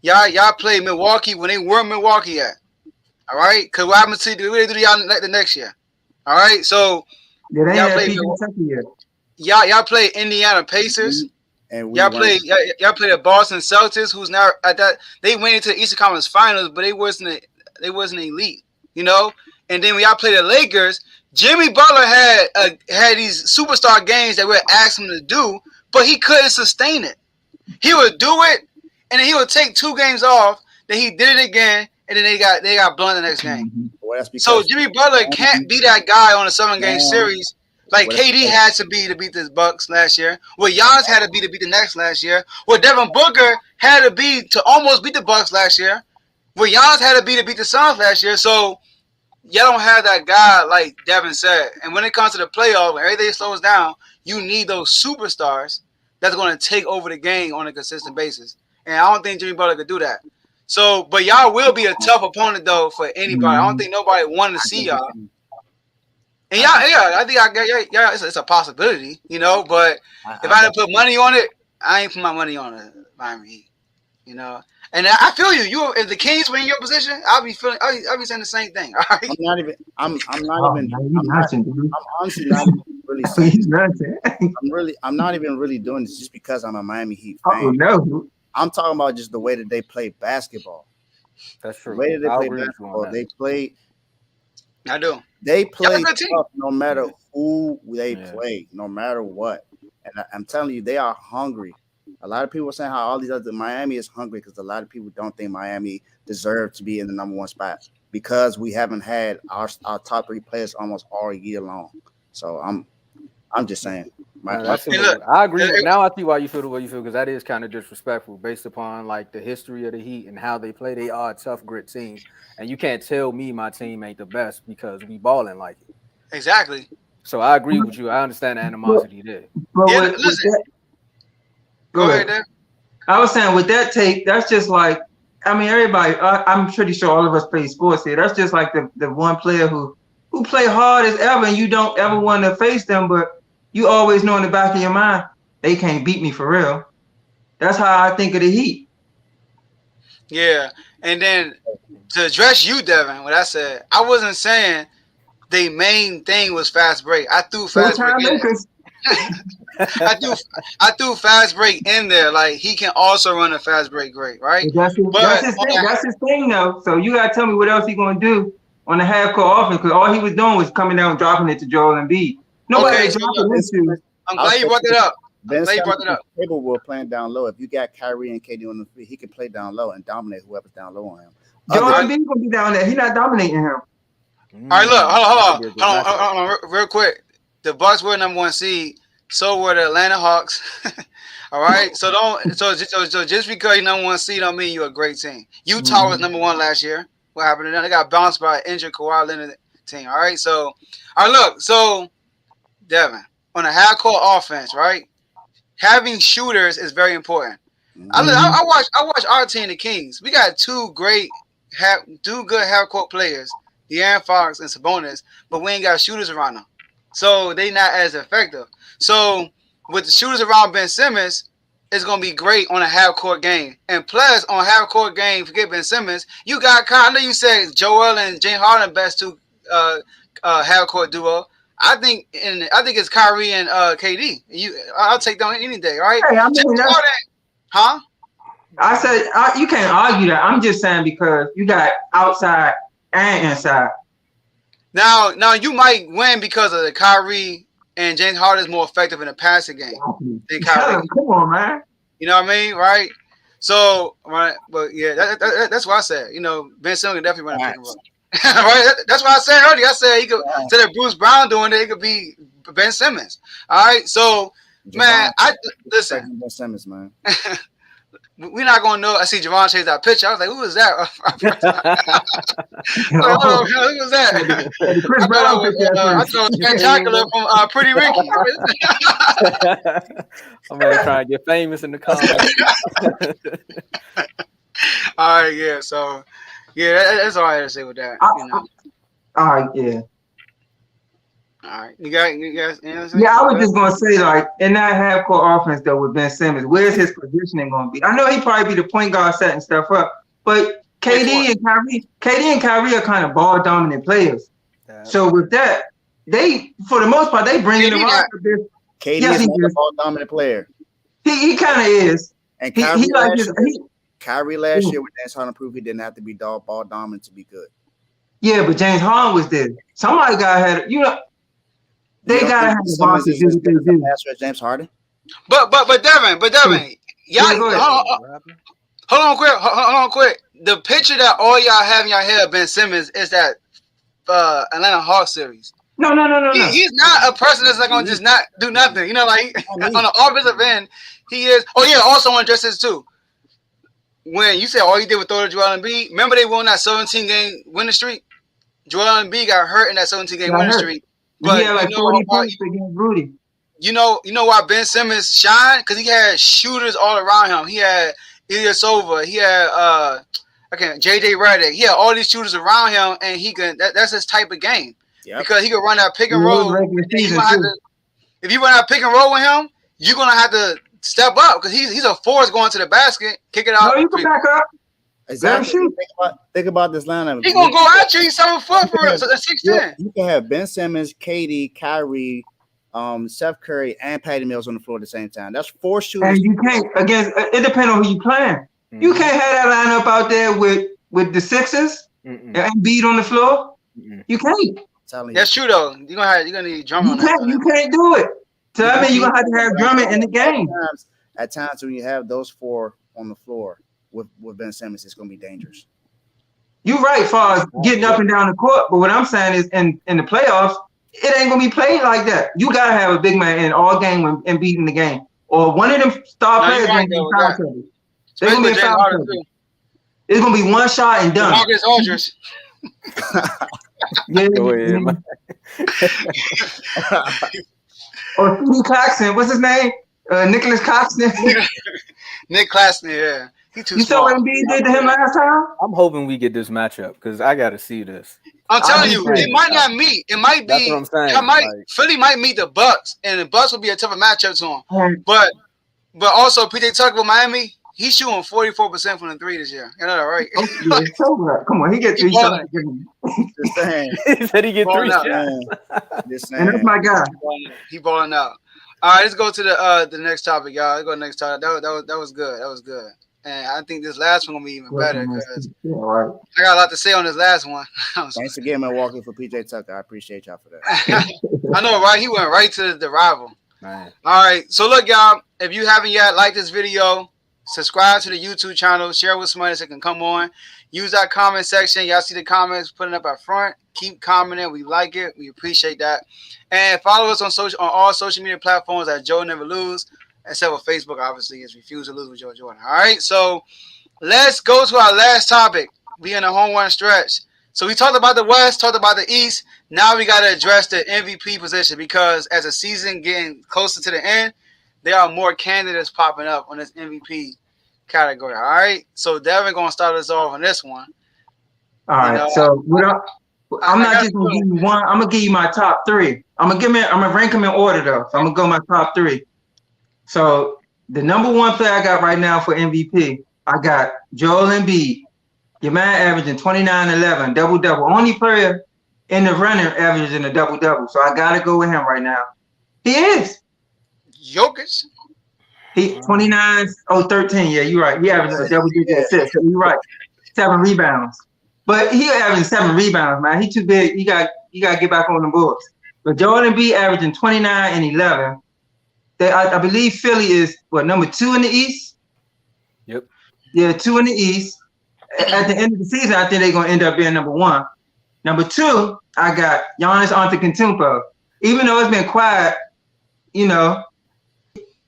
Y'all played Milwaukee when they weren't Milwaukee yet. All right, because what happened to y'all the next year? All right, so y'all played Indiana Pacers. And y'all played the Boston Celtics, who's now at that. They went into the Eastern Conference Finals, but they wasn't elite, you know. And then when y'all played the Lakers, Jimmy Butler had these superstar games that we asked him to do, but he couldn't sustain it. He would do it, and then he would take 2 games off. Then he did it again, and then they got blown the next game. Well, so Jimmy Butler can't be that guy on a 7-game series. Like KD had to be to beat the Bucks last year. What Giannis had to be to beat the Nets last year. What Devin Booker had to be to almost beat the Bucks last year. What Giannis had to be to beat the Suns last year. So y'all don't have that guy like Devin said. And when it comes to the playoff, when everything slows down, you need those superstars that's going to take over the game on a consistent basis. And I don't think Jimmy Butler could do that. So, but y'all will be a tough opponent though for anybody. I don't think nobody wanted to see y'all. And I think it's a possibility, you know. But if I had to put money on it, I ain't put my money on it. Miami Heat, you know. And I feel you. If the Kings were in your position, I'll be saying the same thing. All right? I'm honestly not even really saying. I'm not even really doing this just because I'm a Miami Heat fan. Oh no. I'm talking about just the way that they play basketball. That's true. The way that they play basketball, they play. I do. They play tough no matter who they play, no matter what. And I'm telling you, they are hungry. A lot of people are saying how all these other Miami is hungry because a lot of people don't think Miami deserves to be in the number one spot because we haven't had our top 3 players almost all year long. So I'm just saying. I agree. Now I see why you feel the way you feel because that is kind of disrespectful based upon like the history of the Heat and how they play. They are a tough grit team, and you can't tell me my team ain't the best because we balling like it. Exactly. So I agree with you. I understand the animosity there. Yeah, listen. Go ahead, Dave. I was saying with that take, that's just like, I mean, everybody. I'm pretty sure all of us play sports here. That's just like the one player who play hard as ever, and you don't ever want to face them, but you always know in the back of your mind they can't beat me for real. That's how I think of the Heat. Yeah, and then to address you, Devin, what I said, I wasn't saying the main thing was fast break. I threw fast break in there. I threw fast break in there. Like he can also run a fast break great, right? That's his thing, though. So you gotta tell me what else he's gonna do on the half court offense because all he was doing was coming down and dropping it to Joel Embiid. Nobody dropping this to. I'm glad you brought it up. Ben Simmons is capable of playing down low. If you got Kyrie and KD on the field, he can play down low and dominate whoever's down low on him. Joel Embiid gonna be down there. He's not dominating him. All right, look, hold on, real quick. The Bucks were number 1 seed. So were the Atlanta Hawks. All right, so just because you're number 1 seed don't mean you're a great team. Utah was number 1 last year. What happened to them? They got bounced by an injured Kawhi Leonard team. All right, so look, so Devin on a half-court offense, right? Having shooters is very important. I watch our team, the Kings. We got 2 good half-court players, De'Aaron Fox and Sabonis, but we ain't got shooters around them, so they not as effective. So with the shooters around Ben Simmons, it's gonna be great on a half-court game. And plus, on a half-court game, forget Ben Simmons, you got. I know you said Joel and James Harden best 2 half-court duo. I think it's Kyrie and KD. I'll take them any day. All right. Hey, I mean, huh? I said you can't argue that. I'm just saying because you got outside and inside. Now you might win because of the Kyrie. And James Harden is more effective in the passing game than Kyrie. Come on, man. You know what I mean, right? So, right, but yeah, that's what I said. You know, Ben Simmons can definitely run a pick and roll. Right? That's what I said earlier. I said he could. Instead of Bruce Brown doing it, it could be Ben Simmons. All right. So, man, listen. Ben Simmons, man. We're not gonna know. I see Javon chase that picture. I was like, "Who was that?" Who was that? Chris Brown picture. I thought it was Spectacular from Pretty Ricky. I'm gonna try to get famous in the comments. All right, yeah. So, yeah, that's all I had to say with that. All right, yeah. All right, you guys. Yeah, I was just gonna say, like, in that half-court offense though with Ben Simmons, where's his positioning gonna be? I know he probably be the point guard setting stuff up, but KD and Kyrie are kind of ball dominant players. So with that, they for the most part they bring in the roster. KD is not a ball dominant player. He kind of is. And Kyrie last year with James Harden proved he didn't have to be ball dominant to be good. Yeah, but James Harden was there. Somebody got They gotta have the boss to do what they do. James Harden. But Devin, y'all hold on quick. The picture that all y'all have in your head of Ben Simmons is that Atlanta Hawks series. No. He's not a person that's not gonna just not do nothing. You know, like on the offensive end, he is. Oh yeah, also on dresses too. When you said all he did was throw to Joel Embiid, remember they won that 17-game winning streak? Joel Embiid got hurt in that 17-game winning streak. But yeah, like 40 points against Rudy. You know why Ben Simmons shined? Because he had shooters all around him. He had Ilyasova. He had JJ Redick. He had all these shooters around him, and he can. That's his type of game. Yep. Because he could run that pick and roll. If you run that pick and roll with him, you're gonna have to step up because he's a force going to the basket, kick it out. No, you can back up. Exactly. Think about this lineup. He's gonna go at you. He's 7 foot for us. So that's 6'10". You can have Ben Simmons, KD, Kyrie, Seth Curry, and Patty Mills on the floor at the same time. That's 4 shooters. And you can't it depends on who you playing. Mm-hmm. You can't have that lineup out there with the Sixers and Embiid on the floor. Mm-hmm. You can't. That's true though. You're gonna need Drummond. You can't do it. So I mean, you're gonna have to have Drummond in the game. at times when you have those four on the floor with Ben Simmons, it's going to be dangerous. You're right, as far as getting up and down the court. But what I'm saying is, in the playoffs, it ain't gonna be played like that. You gotta have a big man in all game and beating the game, or one of them star players gonna be foul trouble. They're gonna be in foul trouble. It's gonna be one shot and done. Marcus Aldridge. Yeah. Or Steve Claxton. What's his name? Nicholas Claxton. Nick Claxton. Yeah. He too you small. saw what Embiid did to him last time? I'm hoping we get this matchup because I got to see this. I'm telling you, it might not meet. It might be. That's what I'm saying. Philly might meet the Bucks, and the Bucks will be a tougher matchup to him. But also, PJ Tucker with Miami, he's shooting 44% from the three this year. You know that, right? Come on, he gets 3 shots. Just saying. He said he get 3 shots. And that's my guy. He balling out. All right, let's go to the next topic, y'all. Let's go to the next topic. That was good. That was good. And I think this last one gonna be even better because I got a lot to say on this last one. Thanks again, Milwaukee, for PJ Tucker. I appreciate y'all for that. I know, right? He went right to the rival. Man. All right. So look, y'all, if you haven't yet, like this video, subscribe to the YouTube channel, share with somebody that can come on. Use that comment section. Y'all see the comments putting up at front. Keep commenting. We like it. We appreciate that. And follow us on all social media platforms at Joe Never Lose. Except for Facebook, obviously, is Refuse to Lose with Joe Jordan. All right, so let's go to our last topic. We in a home run stretch. So we talked about the West, talked about the East. Now we got to address the MVP position because as the season getting closer to the end, there are more candidates popping up on this MVP category. All right, so Devin gonna start us off on this one. All right, so I'm not just gonna give you one. I'm gonna give you my top 3. I'm gonna rank them in order though. So I'm gonna go my top 3. So the number 1 player I got right now for MVP, I got Joel Embiid. Your man averaging 29-11, double-double. Only player in the running averaging a double-double. So I got to go with him right now. He is. Jokic. He 13. Yeah, you're right. He averaging a double-digit assist. So you're right. 7 rebounds. But he averaging 7 rebounds, man. He too big. You got to get back on the boards. But Joel Embiid averaging 29 and 11. I believe Philly is number 2 in the East. Yep. Yeah, 2 in the East. At the end of the season, I think they're gonna end up being number 1. Number 2, I got Giannis Antetokounmpo. Even though it's been quiet, the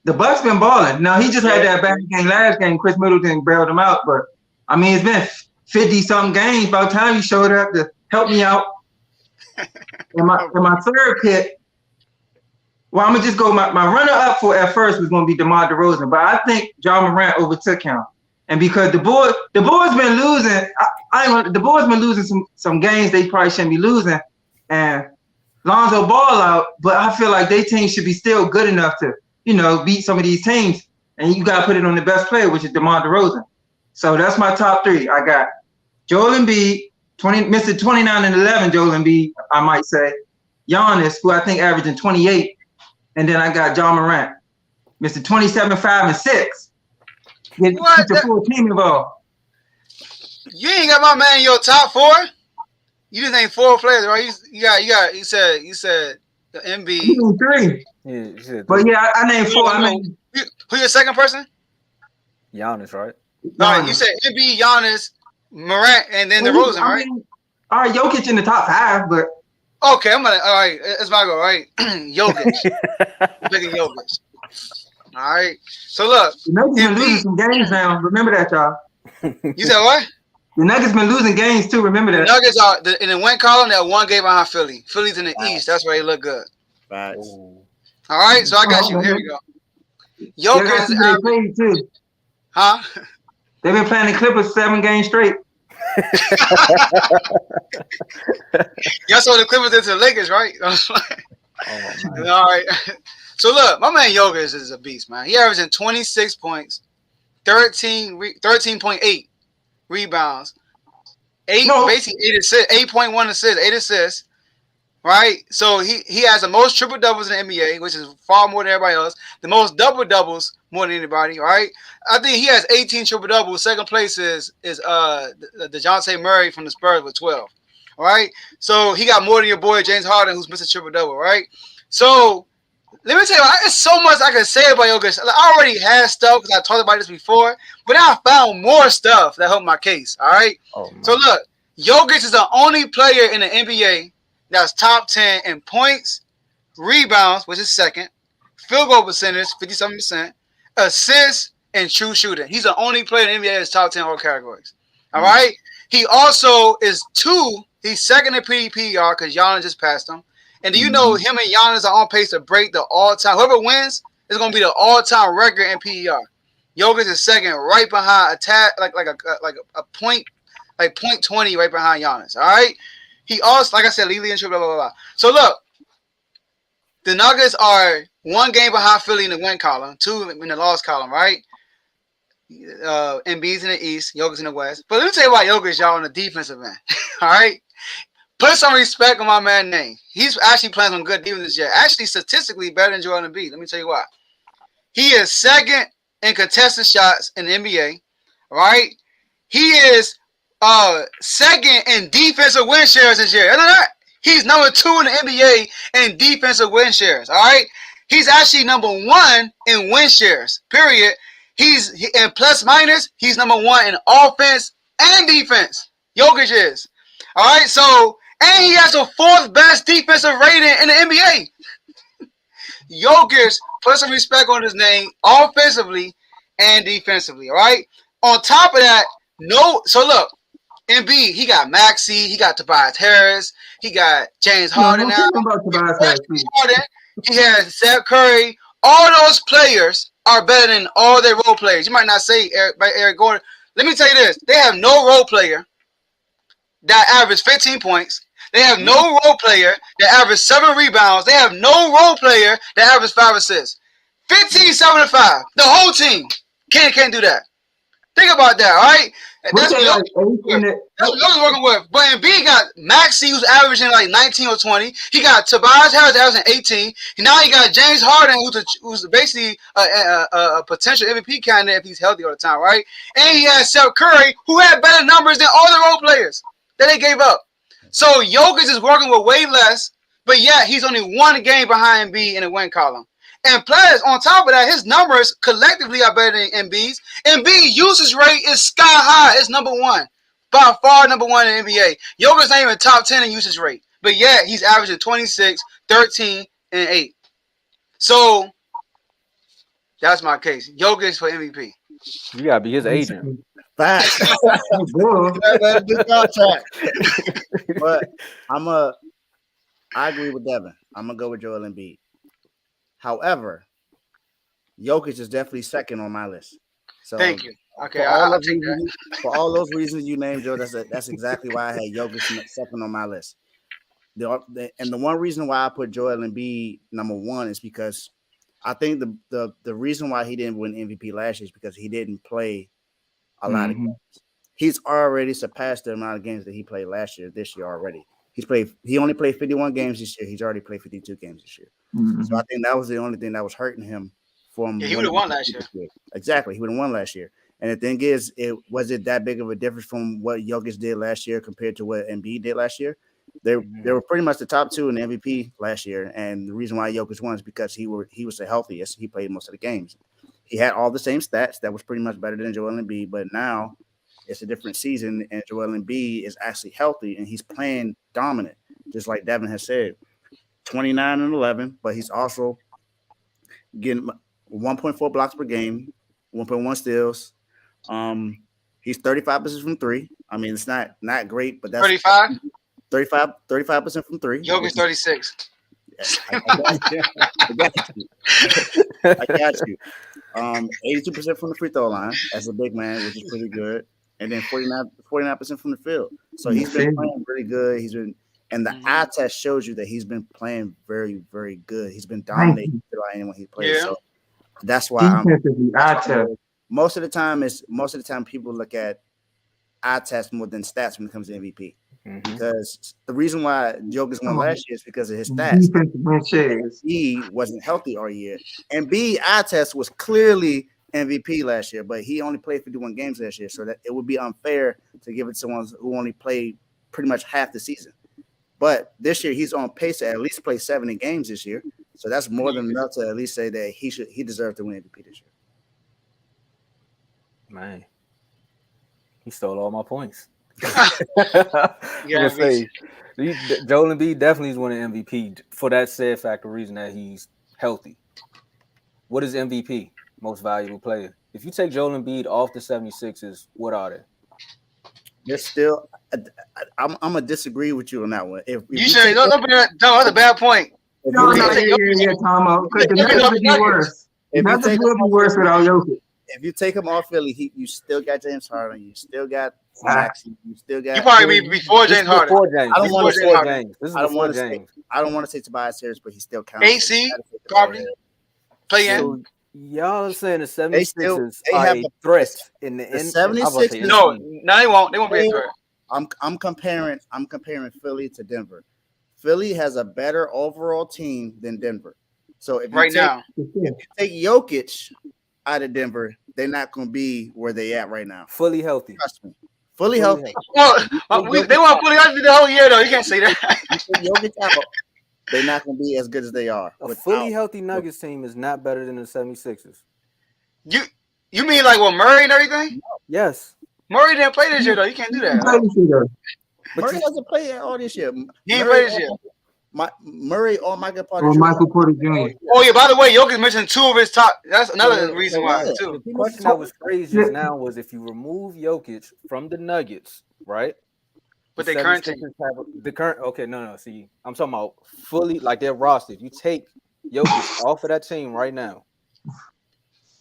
Bucks been balling. Now he just had that bad game last game. Chris Middleton bailed him out, but I mean it's been 50-something games. By the time he showed up to help me out, and my third pick. Well, I'm gonna just go. My runner-up for at first was gonna be DeMar DeRozan, but I think John Morant overtook him, and because the boys been losing, the boys been losing some games they probably shouldn't be losing, and Lonzo Ball out, but I feel like their team should be still good enough to beat some of these teams, and you gotta put it on the best player, which is DeMar DeRozan. So that's my top 3. I got Joel Embiid, Mr. 29 and 11, Joel Embiid, I might say, Giannis, who I think averaging 28. And then I got John Morant, Mr. 27, 5, and 6. Get the full team involved. You ain't got my man in your top 4. You just named 4 players, right? You said the Embiid. 3. Yeah, but yeah, I named 4. Who your second person? Giannis, right? No, you said Embiid, Giannis, Morant, and then DeRozan, right? All right, Jokic in the top 5, but. Okay, all right, it's my go, right? Jokic. I'm picking Jokic. All right. So look. The Nuggets been losing some games now. Remember that, y'all. You said what? The Nuggets been losing games too. Remember that. The Nuggets are in the win column. They're 1 game behind Philly. Philly's in the East. That's where they look good. Right. All right, so I got you. Here we go. Jokic is played too. Huh? They've been playing the Clippers 7 games straight. Y'all saw the Clippers into the Lakers, right? All right. So look, my man Jokic is a beast, man. He averaging 26 points, 13.8 rebounds, basically 8 assists, 8.1 assists, 8 assists. Right? So he has the most triple doubles in the NBA, which is far more than everybody else. The most double doubles more than anybody, right? I think he has 18 triple doubles. Second place is DeJounte Murray from the Spurs with 12. All right. So he got more than your boy James Harden, who's Mr. Triple Double, right? So let me tell you, there's so much I can say about Jokic. I already had stuff because I talked about this before, but now I found more stuff that helped my case. All right. So look, Jokic is the only player in the NBA that's top 10 in points, rebounds, which is second, field goal percentage, 57%, assists, and true shooting. He's the only player in the NBA that's top 10 all categories. All right. He also is he's second in PER because Giannis just passed him. And do you know him and Giannis are on pace to break the all-time? Whoever wins is going to be the all-time record in PER. Jokic is second, right behind a point, like 0.20 right behind Giannis. All right. He also, like I said, lead and blah, blah, blah, blah. So look, the Nuggets are 1 game behind Philly in the win column, 2 in the loss column, right? Embiid's in the East, Jokic's in the West. But let me tell you why Jokic, y'all, on the defensive end. All right? Put some respect on my man's name. He's actually playing some good defense this year. Actually, statistically better than Joel Embiid. Let me tell you why. He is second in contested shots in the NBA, right? He is second in defensive win shares this year. He's number 2 in the NBA in defensive win shares, all right? He's actually number 1 in win shares, period. He's in plus minus. He's number 1 in offense and defense. Jokic is. All right, so, and he has the 4th best defensive rating in the NBA. Jokic, put some respect on his name offensively and defensively, all right? On top of that, so look, Embiid, he got Maxey, he got Tobias Harris, he got James Harden now. He has Steph Curry. All those players are better than all their role players. You might not say Eric Gordon. Let me tell you this. They have no role player that averaged 15 points. They have no role player that averaged 7 rebounds. They have no role player that averaged 5 assists. 15, 7, and 5. The whole team can't do that. Think about that, all right? That's what Jokic working with. But Embiid got Maxey, who's averaging like 19 or 20. He got Tobias Harris averaging 18. Now he got James Harden, who's basically a potential MVP candidate if he's healthy all the time, right? And he has Steph Curry, who had better numbers than all the role players that they gave up. So Jokic is working with way less, but yet he's only 1 game behind Embiid in the win column. And plus, on top of that, his numbers collectively are better than Embiid's. Embiid usage rate is sky high. It's number 1. By far number 1 in the NBA. Jokic's not even top 10 in usage rate. But yet, he's averaging 26, 13, and 8. So, that's my case. Jokic for MVP. You got to be his agent. Facts. But I agree with Devin. I'm going to go with Joel Embiid. However, Jokic is definitely second on my list. So thank you. Okay, for all those reasons you named, Joe, that's exactly why I had Jokic second on my list. The one reason why I put Joel Embiid number 1 is because I think the reason why he didn't win MVP last year is because he didn't play a lot of games. He's already surpassed the amount of games that he played this year already. He only played 51 games this year. He's already played 52 games this year. So I think that was the only thing that was hurting him from. Yeah, he would have won last year. Exactly, he would have won last year. And the thing is, was it that big of a difference from what Jokic did last year compared to what Embiid did last year? They were pretty much the top 2 in the MVP last year, and the reason why Jokic won is because he was the healthiest. He played most of the games. He had all the same stats. That was pretty much better than Joel Embiid, but now it's a different season, and Joel Embiid is actually healthy, and he's playing dominant, just like Devin has said. 29 and 11, but he's also getting 1.4 blocks per game, 1.1 steals. He's 35% from 3. I mean, it's not great, but that's 35% from 3. Jokic 36. Yes, I got you. 82% from the free throw line as a big man, which is pretty good. And then 49% from the field. So he's been playing really good. And the eye test shows you that he's been playing very, very good. He's been dominating anyone he plays. Yeah. So that's why most of the time people look at eye test more than stats when it comes to MVP. Because the reason why Jokic won last year is because of his stats. He wasn't healthy all year. And eye test was clearly MVP last year, but he only played 51 games last year, so that it would be unfair to give it to someone who only played pretty much half the season. But this year, he's on pace to at least play 70 games this year. So that's more than enough to at least say that he deserved to win MVP this year. Man, he stole all my points. Yeah, I'm gonna say Joel Embiid definitely is winning MVP for that said factor reason that he's healthy. What is MVP? Most valuable player. If you take Joel Embiid off the 76ers, what are they? They're still. I'm gonna disagree with you on that one. If you should. Don't be that. No, that's a bad point. No, Tomo, because the Nuggets would be worse. The Nuggets would be worse without Jokic. If you take him off Philly, you still got James Harden. You still got Maxey. You still got. You probably be before James Harden. I don't want to say James. This is before James. I don't want to say Tobias Harris, but he still counts. AC probably play in. So y'all are saying the 76ers they are have a threat in the 76ers. No, they won't. They won't be a threat. I'm comparing Philly to Denver. Philly has a better overall team than Denver. So if you take Jokic out of Denver, they're not going to be where they at right now. Fully healthy. Trust me. Fully healthy. Well, they want fully healthy the whole year though. You can't say that. Jokic out, they're not going to be as good as they are. A fully healthy Nuggets team is not better than the 76ers. You mean like Murray and everything? Yes. Murray didn't play this year though. You can't do that. Murray hasn't played all this year. He didn't play this year. Murray or Michael Porter Or Michael Porter Jr. Oh yeah, by the way, Jokic mentioned two of his top. That's another reason why too. The question that was crazy just now was if you remove Jokic from the Nuggets, right? But the current team. Okay, no. See, I'm talking about fully like their roster. You take Jokic off of that team right now.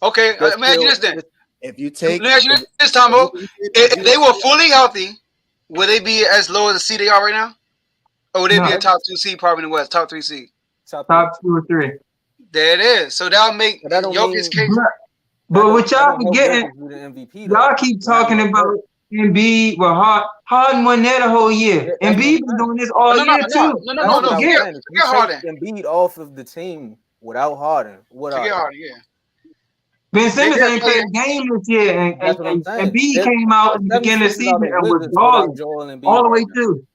Okay, let me ask you this then. If you take, let me ask you this, Tomo. If they were fully healthy, would they be as low as the seed they are right now? Or would they be a top 2 seed probably in the West, top 3 seed? Top 2 or 3. There it is. So that'll make Jokic's case. But what y'all forgetting, y'all keep talking about Embiid. Well, Harden wasn't there the whole year. Embiid was doing this all year too. No. Forget Harden. Embiid off of the team without Harden. Forget Harden, yeah. Ben Simmons ain't played a game this year, and Embiid came out in the beginning of the season and was balling all the way through.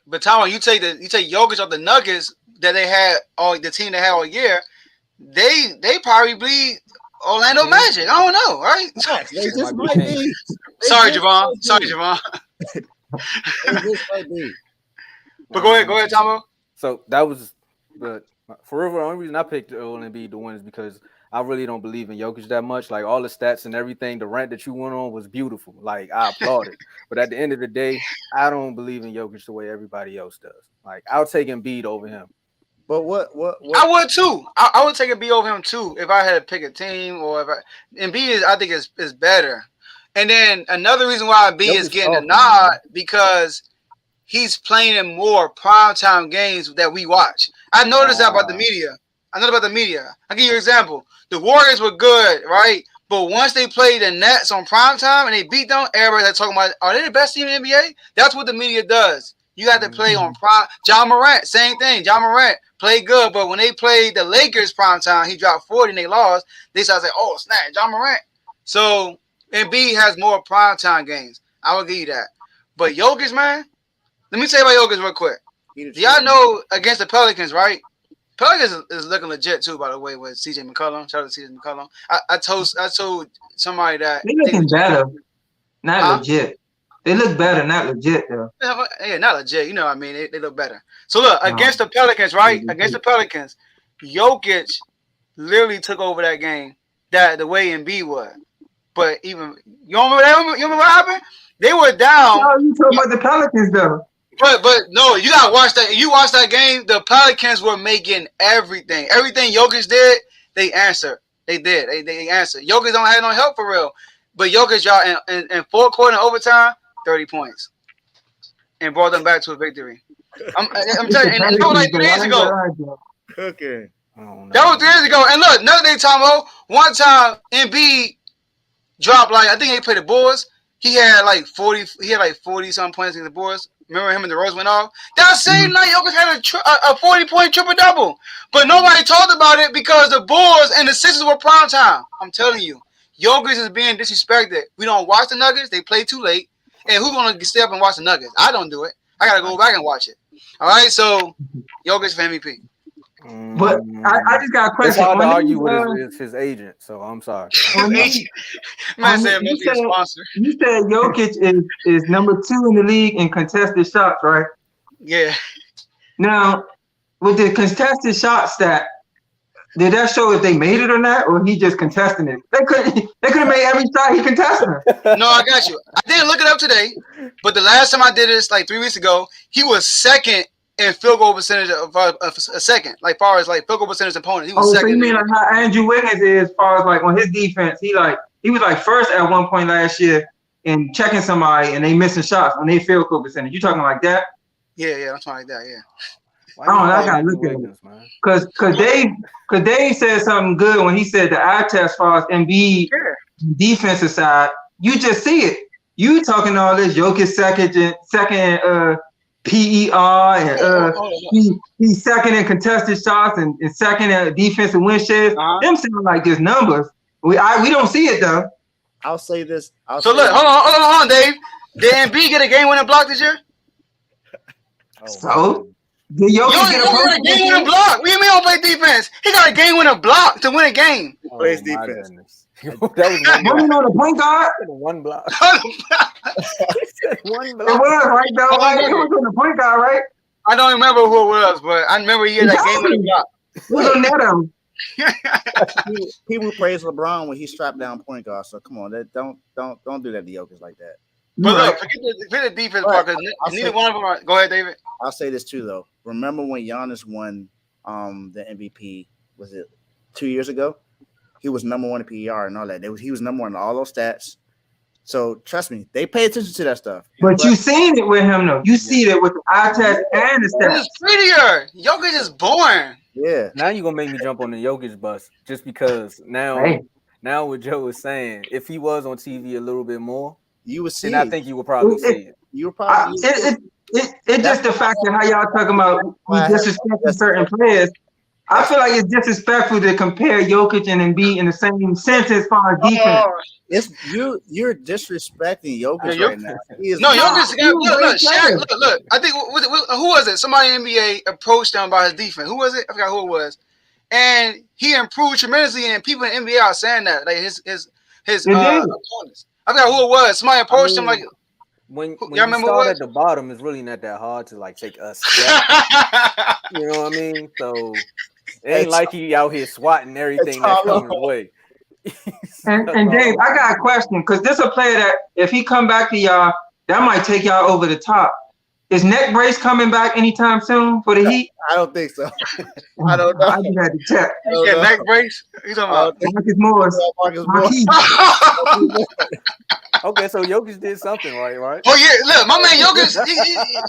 But Tomo, you take Jokic off the Nuggets that they had the team they had all year, they probably bleed Orlando Magic. I don't know, right? They just might be. Sorry, Javon. But go ahead, Tomo. So that was the only reason I picked Joel Embiid to win is because I really don't believe in Jokic that much. Like all the stats and everything, the rant that you went on was beautiful. Like I applaud it. But at the end of the day, I don't believe in Jokic the way everybody else does. Like I'll take Embiid over him. But what? I would too. I would take Embiid over him too if I had to pick a team or if Embiid I think is better. And then another reason why Embiid is getting a nod because he's playing in more primetime games that we watch. I noticed that about the media. I'll give you an example. The Warriors were good, right? But once they played the Nets on primetime and they beat them, everybody's like talking about, are they the best team in the NBA? That's what the media does. You got to play on prime. John Morant, same thing. John Morant played good, but when they played the Lakers primetime, he dropped 40 and they lost. They started saying, oh, snap, John Morant. So Embiid has more primetime games. I will give you that. But Jokic, man, let me tell you about Jokic real quick. Y'all know against the Pelicans, right? Pelicans is looking legit too, by the way, with CJ McCollum. Shout out to CJ McCollum. I told somebody that they looking better, not legit. They look better, not legit though. Yeah, not legit. You know what I mean? They look better. So look, against the Pelicans, right? Against the Pelicans, Jokic literally took over that game the way Embiid was. But even you remember that? You remember what happened? They were down. No, you talking about the Pelicans though. But no, you gotta watch that. You watch that game. The Pelicans were making everything. Everything Jokic did, they answered. They did. They answered. Jokic don't have no help for real. But Jokic, y'all, in fourth quarter and overtime, 30 points, and brought them back to a victory. I'm telling you, and that was like 3 days ago. Okay. That was 3 days ago. And look, another thing, Tomo. One time, Embiid dropped I think they played the Bulls. He had 40 some points against the Bulls. Remember him and the Rose went off? That same night, Jokic had a 40-point triple-double. But nobody talked about it because the Bulls and the Sixers were prime time. I'm telling you. Jokic is being disrespected. We don't watch the Nuggets. They play too late. And who's going to stay up and watch the Nuggets? I don't do it. I got to go back and watch it. All right? So, Jokic for MVP. But I just got a question. It's hard to On argue these, with his agent, so I'm sorry. His agent. Man said you must be a sponsor. said Jokic is number 2 in the league in contested shots, right? Yeah. Now, with the contested shot stat, did that show if they made it or not, or he just contesting it? They could have made every shot he contested. No, I got you. I didn't look it up today, but the last time I did this, like 3 weeks ago, he was second in field goal percentage of a second, like far as like field goal percentage opponent. He was second. So you mean like how Andrew Wiggins is, as far as like on his defense, he was like first at one point last year in checking somebody and they missing shots on their field goal percentage. You talking like that? Yeah, I'm talking like that. Yeah. I don't know. I gotta look at it because Dave said something good when he said the eye test as far as Embiid defensive side. You just see it. You talking all this Jokic second PER and he's second in contested shots and second in defensive win shares. Them sound like just numbers. We don't see it though. I'll say this. Hold on, Dave. Did Embiid get a game-winning block this year? So did Jokic get a game-winning block? What do you mean don't play defense? He got a game-winning block to win a game. He plays defense. That was on the point guard. One block. One block. It was right though. It was on the point guard, right? I don't remember who it was, but I remember he had that game-winning block. It was on Neto. People praise LeBron when he strapped down point guard. So come on, don't do that to Jokic like that. But look, forget the defense part because neither one of them are. Go ahead, David. I'll say this too, though. Remember when Giannis won the MVP? Was it 2 years ago? He was number 1 in PER and all that. He was number 1 in all those stats. So trust me, they pay attention to that stuff. But you seen it with him though. You see it with the eye test and the stats. It's prettier. Jokic is born. Yeah. Now you're gonna make me jump on the Jokic bus just because now what Joe is saying, if he was on TV a little bit more, you would see. And I think you would probably see it. You would probably. It's just the fact that how y'all talking about disrespecting certain players. I feel like it's disrespectful to compare Jokic and Embiid in the same sentence as far as defense. It's you're disrespecting Jokic right now. Jokic. Look. I think who was it? Somebody in the NBA approached him about his defense. Who was it? I forgot who it was. And he improved tremendously, and people in the NBA are saying that, like his opponents. I forgot who it was. Somebody approached him like. When you start at the bottom, it's really not that hard to like take a step. You know what I mean? So it ain't like he out here swatting everything that comes his way. And Dave, I got a question because this is a player that if he come back to y'all, that might take y'all over the top. Is Neck Brace coming back anytime soon for the Heat? I don't think so. I don't know. I just had to check. Neck Brace? You talking about Marcus Morris? Okay, so Jokic did something right? Oh yeah, look, my man Jokic,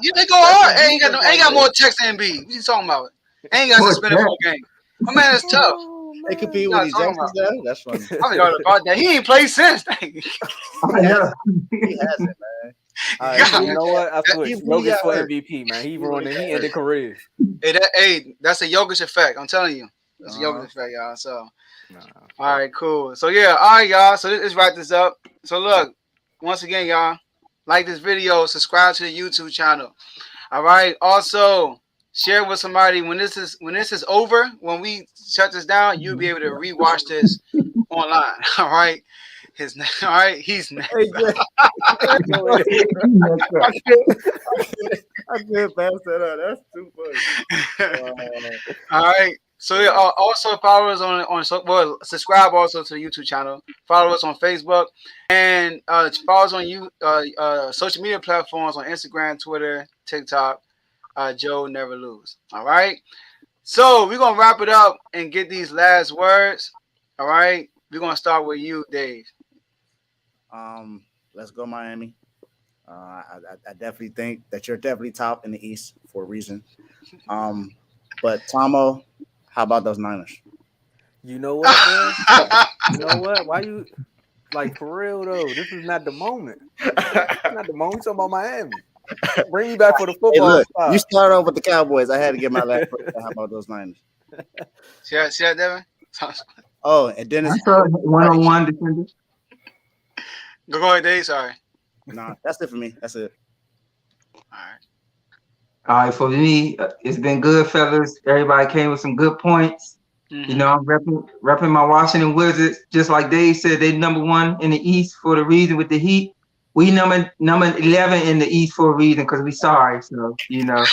he go hard. Ain't got more checks than Embiid. What you talking about? Ain't got to spend a full game. My man is tough. They compete with these Jacksons there. That's funny. I forgot about that. He ain't played since. He hasn't, man. You know what? I switched. Jokic for MVP, man. He ended careers. That's a Jokic effect. I'm telling you. That's a Jokic effect, y'all. So, all right, cool. So, all right, y'all. So, let's wrap this up. So, look, once again, y'all, like this video, subscribe to the YouTube channel. All right. Also, share with somebody when this is over. When we shut this down, you'll be able to rewatch this online. All right. He's next. I couldn't pass that up. That's too funny. All right. So also follow us subscribe also to the YouTube channel. Follow us on Facebook and follow us on social media platforms on Instagram, Twitter, TikTok. Joe Never Lose. All right. So we're gonna wrap it up and get these last words. All right. We're gonna start with you, Dave. Let's go Miami. I definitely think that you're definitely top in the East for a reason. But Tomo, how about those Niners? You know what, man? You know what? Why you like for real though? This is not the moment. Not the moment. We're talking about Miami. Bring me back for the football. Hey, look, you start off with the Cowboys. I had to get my last word. How about those Niners? See that, Devin? Oh, and Dennis. One-on-one defenders. Go ahead, Dave. Sorry. Nah, that's it for me. That's it. All right. All right, for me, it's been good, fellas. Everybody came with some good points. Mhm. You know, I'm repping my Washington Wizards. Just like Dave said, they number 1 in the East for the reason with the Heat. We number 11 in the East for a reason because we sorry. So, you know,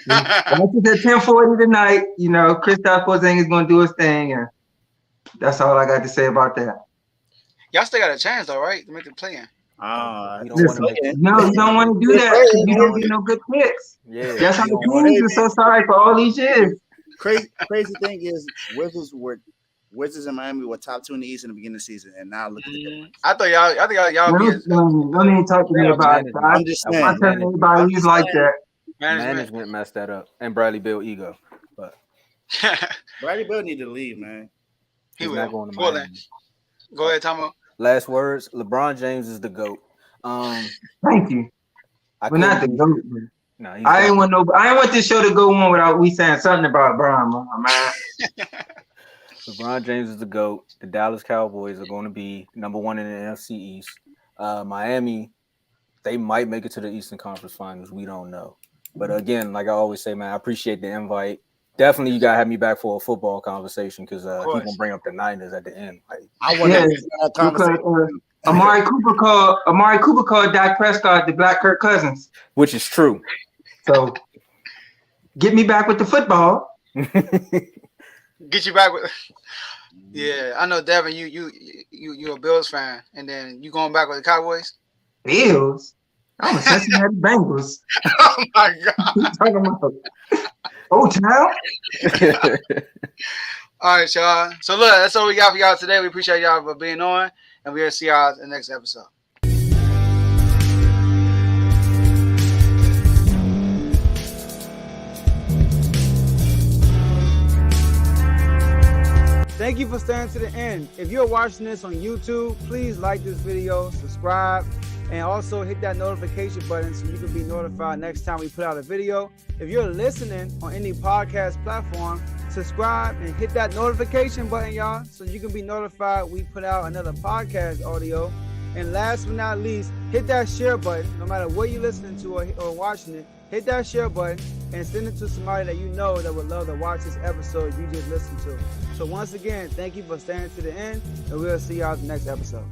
watch it at 10:40 tonight. You know, Kristaps Porzingis is going to do his thing. And that's all I got to say about that. Y'all still got a chance though, right? To make the play-in. We don't want to make it. No, you don't want to do that because you don't get no good picks. Yeah, That's how we the don't want teams it. are so sorry for all these years. Crazy thing is, Wizards and Miami were top 2 in the East in the beginning of the season, and now look at the difference. I think y'all be Don't even talk to me about it. I'm just saying. I'm telling everybody he's like that. Management messed that up, and Bradley Beal ego. But Bradley Beal need to leave, man. He he's will. not going to Portland. Miami. Go ahead, Tomo. Last words: LeBron James is the GOAT. Thank you. But not the GOAT. No, I ain't want this show to go on without we saying something about Brian, man. LeBron James is the GOAT. The Dallas Cowboys are going to be number 1 in the NFC East. Miami, they might make it to the Eastern Conference Finals. We don't know. But again, like I always say, man, I appreciate the invite. Definitely, you gotta have me back for a football conversation because he's gonna bring up the Niners at the end. Like, I want to have a conversation. Because, Amari Cooper called Dak Prescott the Black Kirk Cousins. which is true. So get me back with the football. Get you back with. Yeah, I know, Devin. You a Bills fan, and then you going back with the Cowboys. Bills. I'm a Cincinnati Bengals. Oh my God! What you talking about? Oh, child. All right, y'all. So look, that's all we got for y'all today. We appreciate y'all for being on, and we'll see y'all in the next episode. Thank you for staying to the end. If you're watching this on YouTube, please like this video, subscribe, and also hit that notification button so you can be notified next time we put out a video. If you're listening on any podcast platform, subscribe and hit that notification button, y'all, so you can be notified we put out another podcast audio. And last but not least, hit that share button. No matter what you're listening to or watching it, hit that share button and send it to somebody that you know that would love to watch this episode you just listened to. So once again, thank you for staying to the end, and we'll see y'all in the next episode.